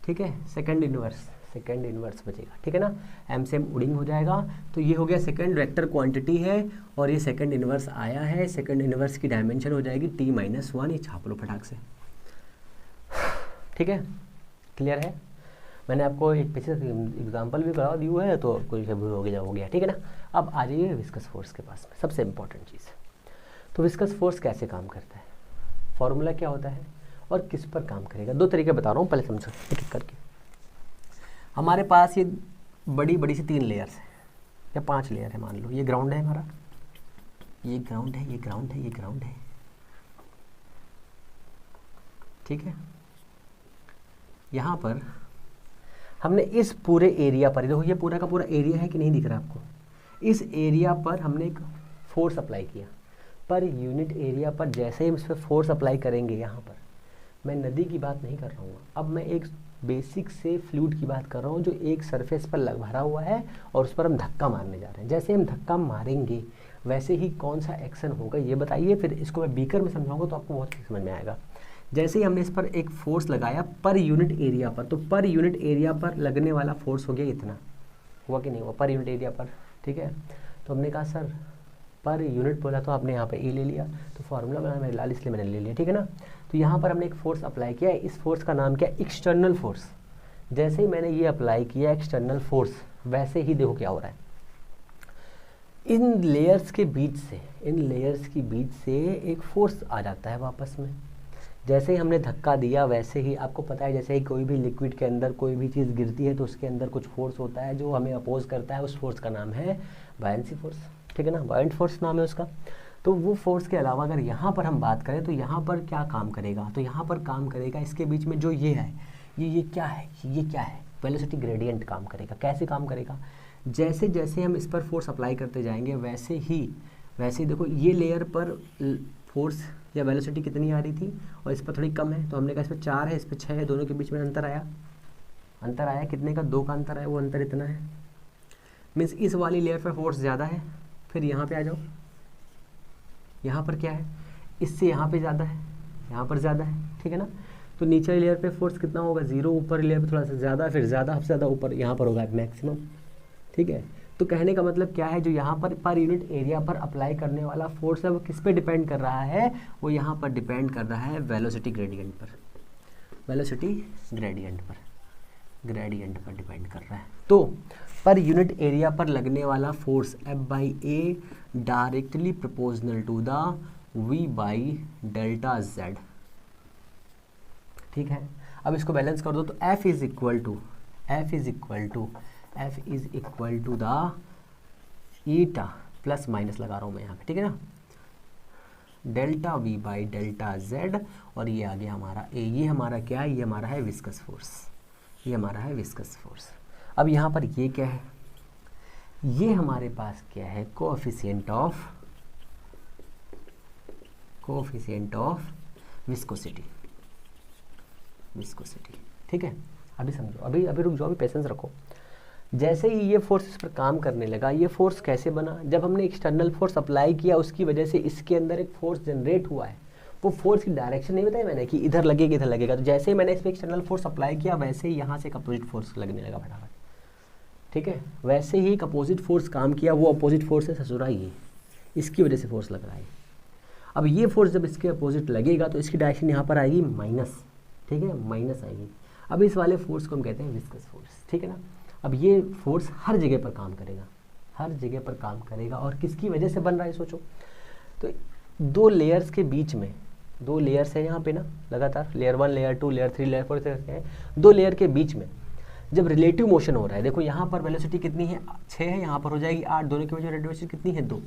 ठीक है, सेकंड इनवर्स बचेगा। ठीक है ना, एम से एम उडिंग हो जाएगा। तो ये हो गया सेकंड वेक्टर क्वांटिटी है और ये सेकंड इनवर्स आया है। सेकंड इनवर्स की डायमेंशन हो जाएगी t-1। ये छाप लो फटाक से। ठीक है, क्लियर है? मैंने आपको एक पीछे एग्जाम्पल भी करा दिया है, तो कुछ हो गया। ठीक है ना। अब आ जाइए विस्कस फोर्स के पास में, सबसे इंपॉर्टेंट चीज़। तो विस्कस फोर्स कैसे काम करता है, फॉर्मूला क्या होता है और किस पर काम करेगा? दो तरीके बता रहा हूँ, पहले समझो एक एक करके। हमारे पास ये बड़ी बड़ी सी 3 लेयर्स हैं या 5 लेयर है। मान लो ये ग्राउंड है हमारा, ये ग्राउंड है, ये ग्राउंड है, ये ग्राउंड है। ठीक है, यहाँ पर हमने इस पूरे एरिया पर, देखो ये पूरा का पूरा एरिया है कि नहीं दिख रहा आपको? इस एरिया पर हमने एक फोर्स अप्लाई किया पर यूनिट एरिया पर। जैसे ही हम इस पर फोर्स अप्लाई करेंगे, यहाँ पर मैं नदी की बात नहीं कर रहा हूँ, अब मैं एक बेसिक से फ्लूइड की बात कर रहा हूँ जो एक सरफेस पर भरा हुआ है और उस पर हम धक्का मारने जा रहे हैं। जैसे हम धक्का मारेंगे वैसे ही कौन सा एक्शन होगा ये बताइए, फिर इसको मैं बीकर में समझाऊंगा तो आपको बहुत समझ में आएगा। जैसे ही हमने इस पर एक फोर्स लगाया पर यूनिट एरिया पर, तो पर यूनिट एरिया पर लगने वाला फोर्स हो गया इतना, हुआ कि नहीं हुआ? पर यूनिट एरिया पर। ठीक है, तो हमने कहा सर पर यूनिट बोला तो आपने यहाँ पे ए ले लिया, तो फार्मूला बना मेरे लाल इसलिए मैंने ले लिया। ठीक है ना, तो यहाँ पर हमने एक फोर्स अप्लाई किया है। इस फोर्स का नाम क्या है? External force. जैसे ही मैंने ये अप्लाई किया एक्सटर्नल फोर्स, वैसे ही देखो क्या हो रहा है, इन लेयर्स के बीच से एक फोर्स आ जाता है वापस में। जैसे ही हमने धक्का दिया वैसे ही आपको पता है, जैसे ही कोई भी लिक्विड के अंदर कोई भी चीज़ गिरती है तो उसके अंदर कुछ फोर्स होता है जो हमें अपोज करता है। उस फोर्स का नाम है बायनेंसी फोर्स। ठीक है ना, बायनेंट फोर्स नाम है उसका। तो वो फोर्स के अलावा अगर यहाँ पर हम बात करें तो यहाँ पर क्या काम करेगा? तो यहाँ पर काम करेगा इसके बीच में जो ये है, ये क्या है? ये क्या है? वेलोसिटी ग्रेडियंट काम करेगा। कैसे काम करेगा? जैसे जैसे हम इस पर फोर्स अप्लाई करते जाएंगे वैसे ही देखो ये लेयर पर फोर्स या वेलोसिटी कितनी आ रही थी और इस पर थोड़ी कम है, तो हमने कहा इस पर 4 है, इस पर 6 है, दोनों के बीच में अंतर आया कितने का? 2 का अंतर है, वो अंतर इतना है। मीन्स इस वाली लेयर पर फोर्स ज़्यादा है। फिर यहाँ पे आ जाओ, यहाँ पर क्या है? इससे यहाँ पे ज़्यादा है, यहाँ पर ज़्यादा है। ठीक है ना, तो नीचे लेयर पे फोर्स कितना होगा? 0। ऊपर लेयर पे थोड़ा सा ज़्यादा, फिर ज़्यादा, सबसे ज़्यादा ऊपर यहाँ पर होगा मैक्सिमम। ठीक है, तो कहने का मतलब क्या है, जो यहाँ पर यूनिट एरिया पर अप्लाई करने वाला फोर्स है वो किस पे डिपेंड कर रहा है? वो यहाँ पर डिपेंड कर रहा है वेलोसिटी ग्रेडियंट पर। वेलोसिटी ग्रेडियंट पर डिपेंड कर रहा है। तो पर यूनिट एरिया पर लगने वाला force F/A directly proportional to the V/Δz। ठीक है, अब इसको बैलेंस कर दो तो F is equal to the eta plus minus लगा रहा हूँ मैं यहाँ पे। ठीक है ना, डेल्टा V/Δz और ये आ गया हमारा A। ये हमारा क्या है? ये हमारा है विस्कस फोर्स। अब यहाँ पर ये क्या है? ये हमारे पास क्या है? Coefficient of viscosity. ठीक है, अभी समझो, अभी रुक जाओ, अभी पेशेंस रखो। जैसे ही ये फोर्स इस पर काम करने लगा, ये फोर्स कैसे बना? जब हमने एक्सटर्नल फोर्स अप्लाई किया उसकी वजह से इसके अंदर एक फोर्स जनरेट हुआ है। वो फोर्स की डायरेक्शन नहीं बताई मैंने कि इधर लगेगा इधर लगेगा। तो जैसे ही मैंने इस पर एक्सटर्नल फोर्स अप्लाई किया वैसे ही यहाँ से एक अपोजिट फोर्स लगने लगा फटाफट। ठीक है, वैसे ही एक अपोजिट फोर्स काम किया, वो अपोजिट फोर्स है ससुरा ये, इसकी वजह से फोर्स लग रहा है। अब ये फोर्स जब इसके अपोजिट लगेगा तो इसकी डायरेक्शन यहाँ पर आएगी माइनस। ठीक है, माइनस आएगी। अब इस वाले फोर्स को हम कहते हैं विस्कस फोर्स। ठीक है ना, अब ये फोर्स हर जगह पर काम करेगा और किसकी वजह से बन रहा है सोचो। तो 2 लेयर्स के बीच में, 2 लेयर्स है यहाँ पे ना लगातार, लेयर 1, लेयर 2, लेयर 3, लेयर 4 है। 2 लेयर के बीच में जब रिलेटिव मोशन हो रहा है, देखो यहाँ पर वेलोसिटी कितनी है? 6 है, यहाँ पर हो जाएगी 8, दोनों के बीच में रिलेटिव वेलोसिटी कितनी है? 2।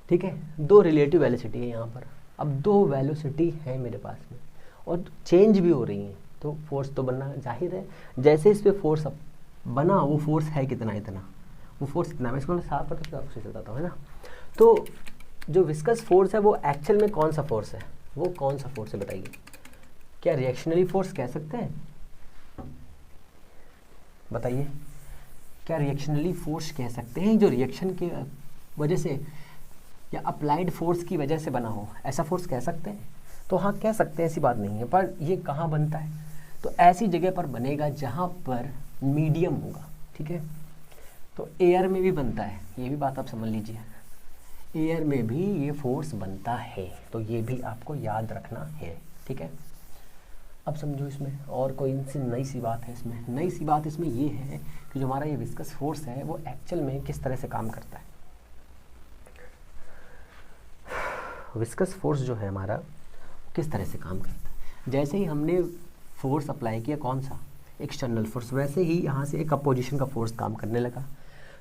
ठीक है, 2 रिलेटिव वेलोसिटी है यहाँ पर। अब 2 वेलोसिटी है मेरे पास में और चेंज भी हो रही है, तो फोर्स तो बनना जाहिर है। जैसे इस पे फोर्स बना, वो फोर्स है कितना? इतना। वो फोर्स इतना, मैं इसको साफ करता हूँ आपको बताता हूँ, है ना। तो जो विस्कस फोर्स है वो एक्चुअल में कौन सा फोर्स है? वो कौन सा फोर्स है बताइए? क्या रिएक्शनरी फोर्स कह सकते हैं? बताइए, क्या रिएक्शनली फोर्स कह सकते हैं? जो रिएक्शन के वजह से या अप्लाइड फोर्स की वजह से बना हो, ऐसा फोर्स कह सकते हैं? तो हाँ कह सकते हैं, ऐसी बात नहीं है। पर ये कहाँ बनता है? तो ऐसी जगह पर बनेगा जहाँ पर मीडियम होगा, ठीक है। तो एयर में भी बनता है, ये भी बात आप समझ लीजिए, एयर में भी ये फोर्स बनता है, तो ये भी आपको याद रखना है, ठीक है। अब समझो इसमें और कोई सी नई सी बात है। इसमें नई सी बात इसमें ये है कि जो हमारा ये विस्कस फोर्स है वो एक्चुअल में किस तरह से काम करता है। विस्कस फोर्स जो है हमारा किस तरह से काम करता है, जैसे ही हमने फोर्स अप्लाई किया, कौन सा, एक्सटर्नल फोर्स, वैसे ही यहाँ से एक अपोजिशन का फोर्स काम करने लगा।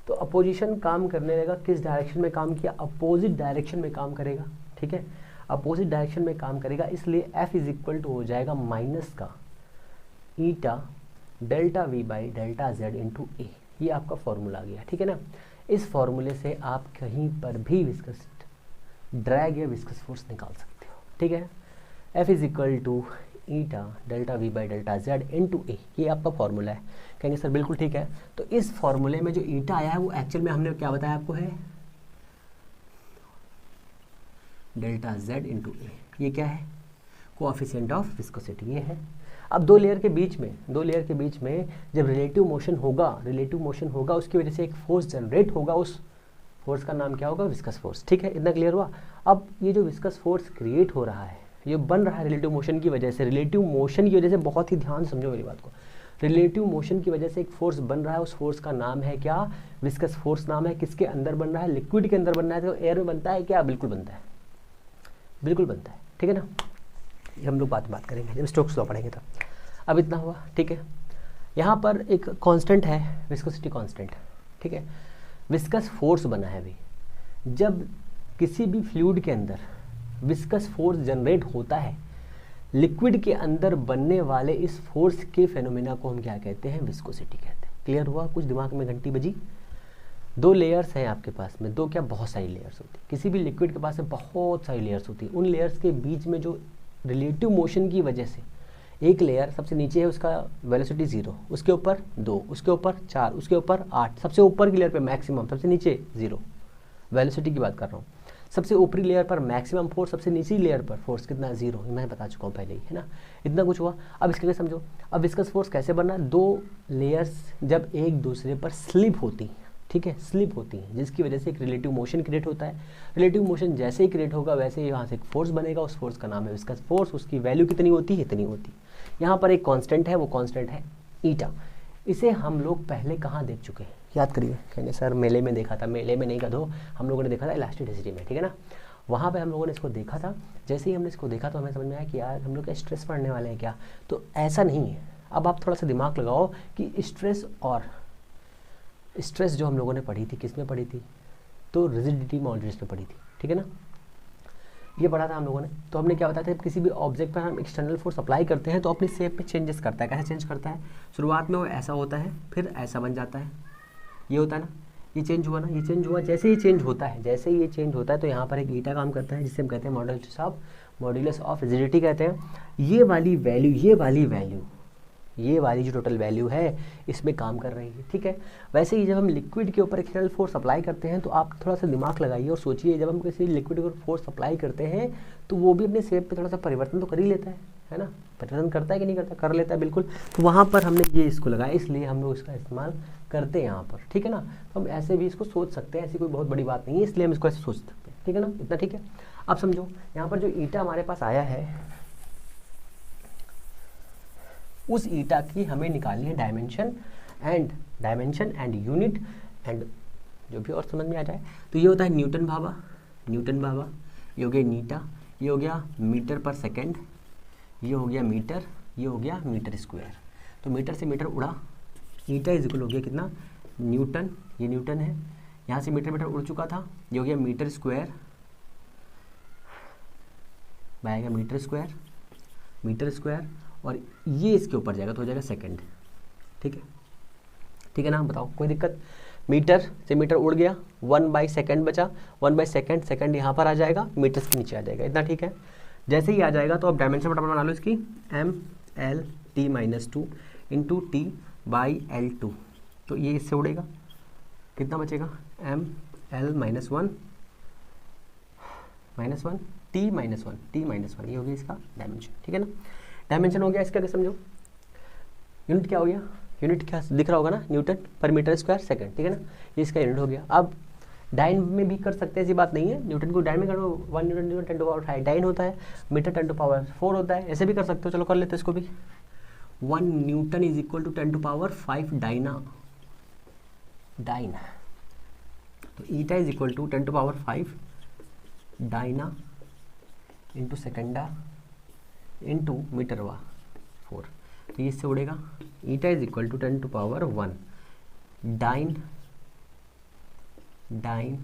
तो अपोजिशन काम करने लगा, किस डायरेक्शन में काम किया, अपोजिट डायरेक्शन में काम करेगा, ठीक है, अपोजिट डायरेक्शन में काम करेगा। इसलिए F इज इक्वल टू हो जाएगा माइनस का eta delta V by delta Z into A. ये आपका फॉर्मूला आ गया, ठीक है ना। इस फॉर्मूले से आप कहीं पर भी विस्कस ड्रैग या विस्कस फोर्स निकाल सकते हो, ठीक है। F is equal to eta delta V by delta Z into A, ये आपका फॉर्मूला है। कहेंगे सर बिल्कुल ठीक है। तो इस फॉर्मूले में जो ईटा आया है वो एक्चुअल में हमने क्या बताया आपको है डेल्टा Z इंटू ए। ये क्या है, कोएफिशिएंट ऑफ विस्कोसिटी, ये है। अब दो लेयर के बीच में जब रिलेटिव मोशन होगा उसकी वजह से एक फोर्स जनरेट होगा, उस फोर्स का नाम क्या होगा, विस्कस फोर्स, ठीक है। इतना क्लियर हुआ। अब ये जो विस्कस फोर्स क्रिएट हो रहा है, ये बन रहा है रिलेटिव मोशन की वजह से। रिलेटिव मोशन की वजह से, बहुत ही ध्यान समझो मेरी बात को, रिलेटिव मोशन की वजह से एक फोर्स बन रहा है, उस फोर्स का नाम है क्या, विस्कस फोर्स नाम है। किसके अंदर बन रहा है, लिक्विड के अंदर बन रहा है। तो एयर में बनता है क्या, बिल्कुल बनता है, बिल्कुल बनता है, ठीक है ना। ये हम लोग बात करेंगे जब स्टोक्स लॉ पढ़ेंगे तब। अब इतना हुआ, ठीक है। यहाँ पर एक कांस्टेंट है, विस्कोसिटी कांस्टेंट, ठीक है। विस्कस फोर्स बना है अभी। जब किसी भी फ्लूइड के अंदर विस्कस फोर्स जनरेट होता है, लिक्विड के अंदर बनने वाले इस फोर्स के फेनोमेना को हम क्या कहते हैं, विस्कोसिटी कहते हैं। क्लियर हुआ, कुछ दिमाग में घंटी बजी। दो लेयर्स हैं आपके पास में, दो क्या बहुत सारी लेयर्स होती है, किसी भी लिक्विड के पास में बहुत सारी लेयर्स होती है। उन लेयर्स के बीच में जो रिलेटिव मोशन की वजह से एक लेयर सबसे नीचे है, उसका वेलोसिटी 0, उसके ऊपर 2, उसके ऊपर 4, उसके ऊपर 8, सबसे ऊपर की लेयर पे मैक्सिमम, सबसे नीचे 0, वेलोसिटी की बात कर रहा हूँ। सबसे ऊपरी लेयर पर मैक्सिमम फोर्स, सबसे नीची लेयर पर फोर्स कितना, 0, मैं बता चुका हूँ पहले ही, है ना। इतना कुछ हुआ। अब इसके लिए समझो, अब विस्कस फोर्स कैसे बनना, दो लेयर्स जब एक दूसरे पर स्लिप होती हैं, ठीक है, स्लिप होती हैं, जिसकी वजह से एक रिलेटिव मोशन क्रिएट होता है। रिलेटिव मोशन जैसे ही क्रिएट होगा वैसे ही यहाँ से एक फोर्स बनेगा, उस फोर्स का नाम है विस्कस फोर्स। उसकी वैल्यू कितनी होती है, इतनी होती है। यहाँ पर एक कांस्टेंट है, वो कांस्टेंट है ईटा। इसे हम लोग पहले कहाँ देख चुके हैं, याद करिए। कहेंगे सर मेले में देखा था, मेले में नहीं गधो, हम लोगों ने देखा था इलास्टिसिटी में, ठीक है ना। वहाँ पे हम लोगों ने इसको देखा था। जैसे ही हमने इसको देखा तो हमें समझ में आया कि यार हम लोग क्या स्ट्रेस पढ़ने वाले हैं क्या, तो ऐसा नहीं है। अब आप थोड़ा सा दिमाग लगाओ कि स्ट्रेस जो हम लोगों ने पढ़ी थी, किस में पढ़ी थी, तो रिजिडिटी मॉड्यूलस में पढ़ी थी, ठीक है ना। ये पढ़ा था हम लोगों ने। तो हमने क्या बताया था, किसी भी ऑब्जेक्ट पर हम एक्सटर्नल फोर्स अप्लाई करते हैं तो अपनी शेप में चेंजेस करता है। कैसे चेंज करता है, शुरुआत में वो ऐसा होता है, फिर ऐसा बन जाता है, ये होता है ना, ये चेंज हुआ ना, ये चेंज हुआ। जैसे ही चेंज होता है तो यहाँ पर एक ईटा काम करता है, जिससे हम कहते हैं मॉड्यूलस ऑफ रिजिडिटी कहते हैं। ये वाली जो टोटल वैल्यू है इसमें काम कर रही है, ठीक है। वैसे ही जब हम लिक्विड के ऊपर एक्सटर्नल फोर्स अप्लाई करते हैं तो आप थोड़ा सा दिमाग लगाइए और सोचिए, जब हम किसी लिक्विड के ऊपर फोर्स अप्लाई करते हैं तो वो भी अपने शेप पे थोड़ा सा परिवर्तन तो कर ही लेता है ना। परिवर्तन करता है कि नहीं करता, कर लेता है बिल्कुल। तो वहाँ पर हमने ये इसको लगाया, इसलिए हम लोग इसका इस्तेमाल करते हैं यहाँ पर, ठीक है ना। तो हम ऐसे भी इसको सोच सकते हैं, ऐसी कोई बहुत बड़ी बात नहीं है, इसलिए हम इसको ऐसे सोच सकते हैं, ठीक है ना। इतना ठीक है। अब समझो यहाँ पर जो ईटा हमारे पास आया है, उस ईटा की हमें निकालनी है डायमेंशन एंड यूनिट एंड जो भी और समझ में आ जाए। तो ये होता है न्यूटन भावा, ये हो गया नीटा, ये हो गया मीटर पर सेकेंड, ये हो गया मीटर, ये हो गया मीटर स्क्वायर। तो मीटर से मीटर उड़ा, ईटा इज इक्वल हो गया कितना, न्यूटन, ये न्यूटन है, यहाँ से मीटर उड़ चुका था, ये हो गया मीटर स्क्वायर, आएगा मीटर स्क्वायर, और ये इसके ऊपर जाएगा तो हो जाएगा सेकंड, ठीक है ना। बताओ कोई दिक्कत, मीटर से मीटर उड़ गया, 1/सेकंड बचा, 1/सेकंड, सेकंड यहाँ पर आ जाएगा, मीटर्स के नीचे आ जाएगा, इतना ठीक है। जैसे ही आ जाएगा तो अब डायमेंशन फटाफट बना लो इसकी, mL/t-2 इंटू t/L2। तो ये इससे उड़ेगा, कितना बचेगा, L minus one T minus one, ये हो गया इसका डायमेंशन, ठीक है ना। डायमेंशन हो गया इसका, क्या समझो, यूनिट क्या हो गया, यूनिट क्या दिख रहा होगा ना, न्यूटन पर मीटर स्क्वायर सेकंड, ठीक है ना, ये इसका यूनिट हो गया। अब डाइन में भी कर सकते हैं, ऐसी बात नहीं है, न्यूटन को डाइन में करो, 1 न्यूटन 10 टू पावर 5 डाइन होता है, मीटर 10 टू पावर 4 होता है, ऐसे भी कर सकते हो। चलो कर लेते हैं इसको भी। 1 newton is equal to 10 to power 5 dyne, तो eta is equal to 10 to power 5 dyne into second into metre 4, तो ये इससे उड़ेगा। Eta is equal to 10 to power 1 dyne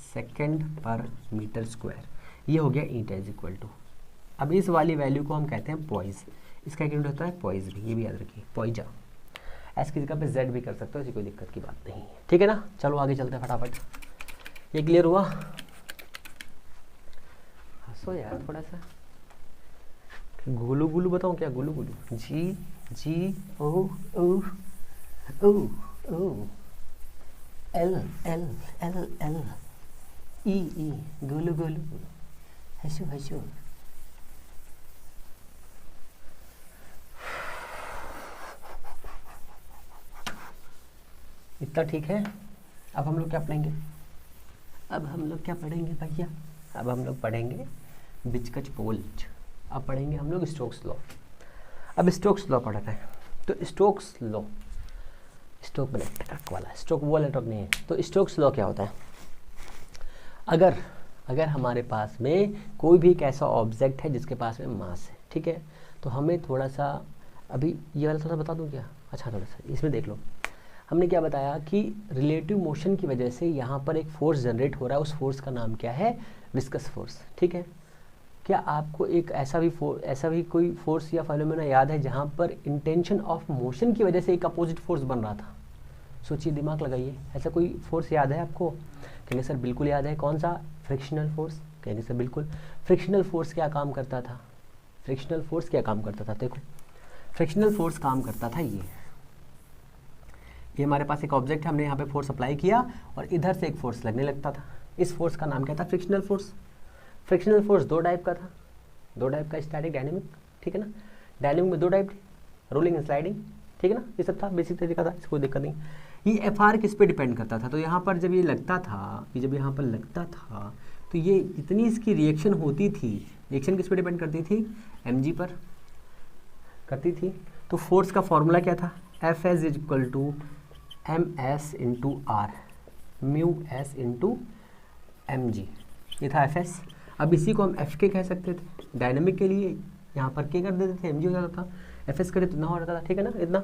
second per metre square, ये हो गया ईटा इज इक्वल टू। अब इस वाली वैल्यू को हम कहते हैं पॉइज, इसका एक यूनिट होता है पॉइज भी, ये भी याद रखिए, पॉइजा। ऐसे की जगह पे जेड भी कर सकते हो, ऐसी कोई दिक्कत की बात नहीं है, ठीक है ना। चलो आगे चलते हैं फटाफट, ये क्लियर हुआ। हंसो यार थोड़ा सा, गुलू गुलू बताऊँ क्या, गुलू गुलू, जी ओ ओ ओ ओ, एल एल एल एल, ई गुलू गुलू, हंसो हंसो। इतना ठीक है। अब हम लोग क्या पढ़ेंगे, भैया, अब हम लोग पढ़ेंगे विस्कस फोर्स। अब पढ़ेंगे हम लोग स्टोक्स लॉ। अब स्टोक्स लॉ पढ़ रहे हैं, तो स्टोक्स लॉ, स्टोक इलेक्ट्रिक वाला, स्टोक वो इलेक्ट्रिक नहीं है। तो स्टोक्स लॉ क्या होता है, अगर हमारे पास में कोई भी एक ऐसा ऑब्जेक्ट है जिसके पास में मास है, ठीक है, तो हमें थोड़ा सा, अभी ये वाला थोड़ा बता दूँ क्या, अच्छा थोड़ा सा इसमें देख लो। हमने क्या बताया कि रिलेटिव मोशन की वजह से यहाँ पर एक फोर्स जनरेट हो रहा है, उस फोर्स का नाम क्या है, विस्कस फोर्स, ठीक है। क्या आपको एक ऐसा भी कोई फोर्स या फेनोमेना याद है जहाँ पर इंटेंशन ऑफ मोशन की वजह से एक अपोजिट फोर्स बन रहा था? सोचिए, दिमाग लगाइए, ऐसा कोई फोर्स याद है आपको? कहेंगे सर बिल्कुल याद है। कौन सा? Frictional force. कहेंगे सर बिल्कुल। फ्रिक्शनल फोर्स क्या काम करता था? देखो फ्रिक्शनल फोर्स काम करता था ये हमारे पास एक ऑब्जेक्ट है, हमने यहाँ पे फोर्स अप्लाई किया और इधर से एक फोर्स लगने लगता था। इस फोर्स का नाम क्या था? Frictional force. फ्रिक्शनल फोर्स दो टाइप का था, स्टैटिक डायनेमिक, ठीक है ना। डायनेमिक में दो टाइप थी, रोलिंग एंड स्लाइडिंग, ठीक है ना। ये सब था, बेसिक तरीका था, इसको कोई दिक्कत नहीं। ये एफ किस पे डिपेंड करता था? तो यहाँ पर जब ये लगता था, तो ये इतनी इसकी रिएक्शन होती थी, रिएक्शन किस पे डिपेंड करती थी? mg पर करती थी। तो फोर्स का फॉर्मूला क्या था? F s is equal to m s into r, mu s into m g, ये था एफ एस। अब इसी को हम एफ के कह सकते थे डायनेमिक के लिए, यहाँ पर के कर देते थे, एम जी हो जाता था, एफ एस करे तो इतना हो जाता था, ठीक है ना, इतना।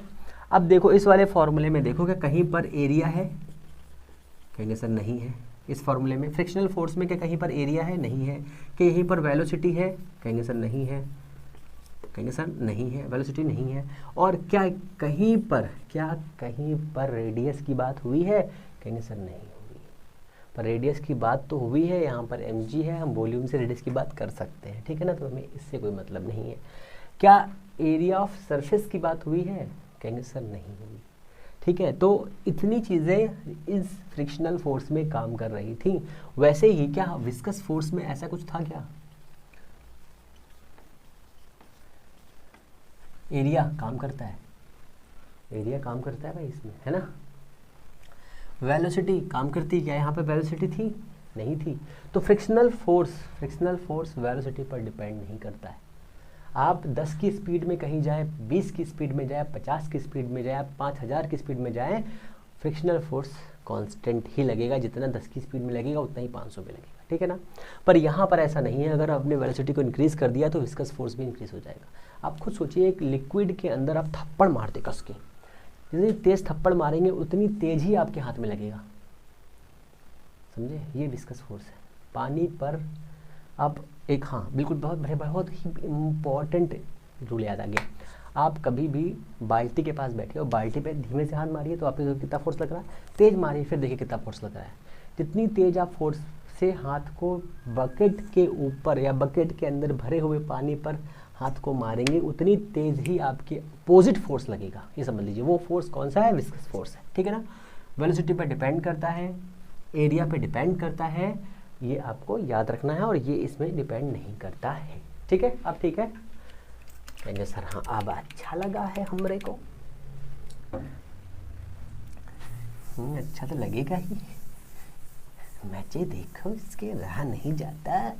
अब देखो इस वाले फॉर्मूले में देखो कि कहीं पर एरिया है? कहेंगे सर नहीं है। इस फॉर्मूले में फ्रिक्शनल फोर्स में क्या कहीं पर एरिया है? नहीं है। कि यहीं पर वेलोसिटी है? कहेंगे सर नहीं है। वेलोसिटी नहीं है। और क्या कहीं पर रेडियस की बात हुई है? कहेंगे सर नहीं हुई। पर रेडियस की बात तो हुई है, यहाँ पर mg है, हम वॉल्यूम से रेडियस की बात कर सकते हैं, ठीक है ना। तो हमें इससे कोई मतलब नहीं है। क्या एरिया ऑफ सरफेस की बात हुई है? कहेंगे सर नहीं हुई, ठीक है। तो इतनी चीज़ें इस फ्रिक्शनल फोर्स में काम कर रही थी। वैसे ही क्या विस्कस फोर्स में ऐसा कुछ था क्या? एरिया काम करता है, भाई इसमें, है ना। वेलोसिटी काम करती है क्या? यहाँ पे वेलोसिटी थी? नहीं थी। तो फ्रिक्शनल फोर्स वेलोसिटी पर डिपेंड नहीं करता है। आप 10 की स्पीड में कहीं जाएं, 20 की स्पीड में जाएं, 50 की स्पीड में जाएं, 5000 की स्पीड में जाएं, फ्रिक्शनल फोर्स कांस्टेंट ही लगेगा। जितना 10 की स्पीड में लगेगा उतना ही 500 में लगेगा, ठीक है ना। पर यहाँ पर ऐसा नहीं है। अगर आपने वेलोसिटी को इंक्रीज़ कर दिया तो विस्कस फोर्स भी इंक्रीज़ हो जाएगा। आप खुद सोचिए, एक लिक्विड के अंदर आप थप्पड़ मारते कस के, जितनी तेज़ थप्पड़ मारेंगे उतनी तेज़ ही आपके हाथ में लगेगा, समझे। ये विस्कस फोर्स है पानी पर। अब एक, हाँ बिल्कुल, बहुत ही इम्पॉर्टेंट रूल याद आ गया। आप कभी भी बाल्टी के पास बैठे हो, बाल्टी पे धीमे से हाथ मारिए तो आपके कितना फोर्स लग रहा है, तेज़ मारिए फिर देखिए कितना फोर्स लग रहा है। जितनी तेज़ आप फोर्स से हाथ को बकेट के ऊपर या बकेट के अंदर भरे हुए पानी पर हाथ को मारेंगे उतनी तेज़ ही आपके अपोजिट फोर्स लगेगा। ये समझ लीजिए, वो फोर्स कौन सा है? विस्कस फोर्स है, ठीक है ना। वेलोसिटी पर डिपेंड करता है, एरिया पे डिपेंड करता है, ये आपको याद रखना है, और ये इसमें डिपेंड नहीं करता है। ठीक है, अब ठीक है कहेंगे सर हाँ अब अच्छा लगा है हमरे को। अच्छा तो लगेगा ही, मैचे देखो इसके रहा नहीं जाता।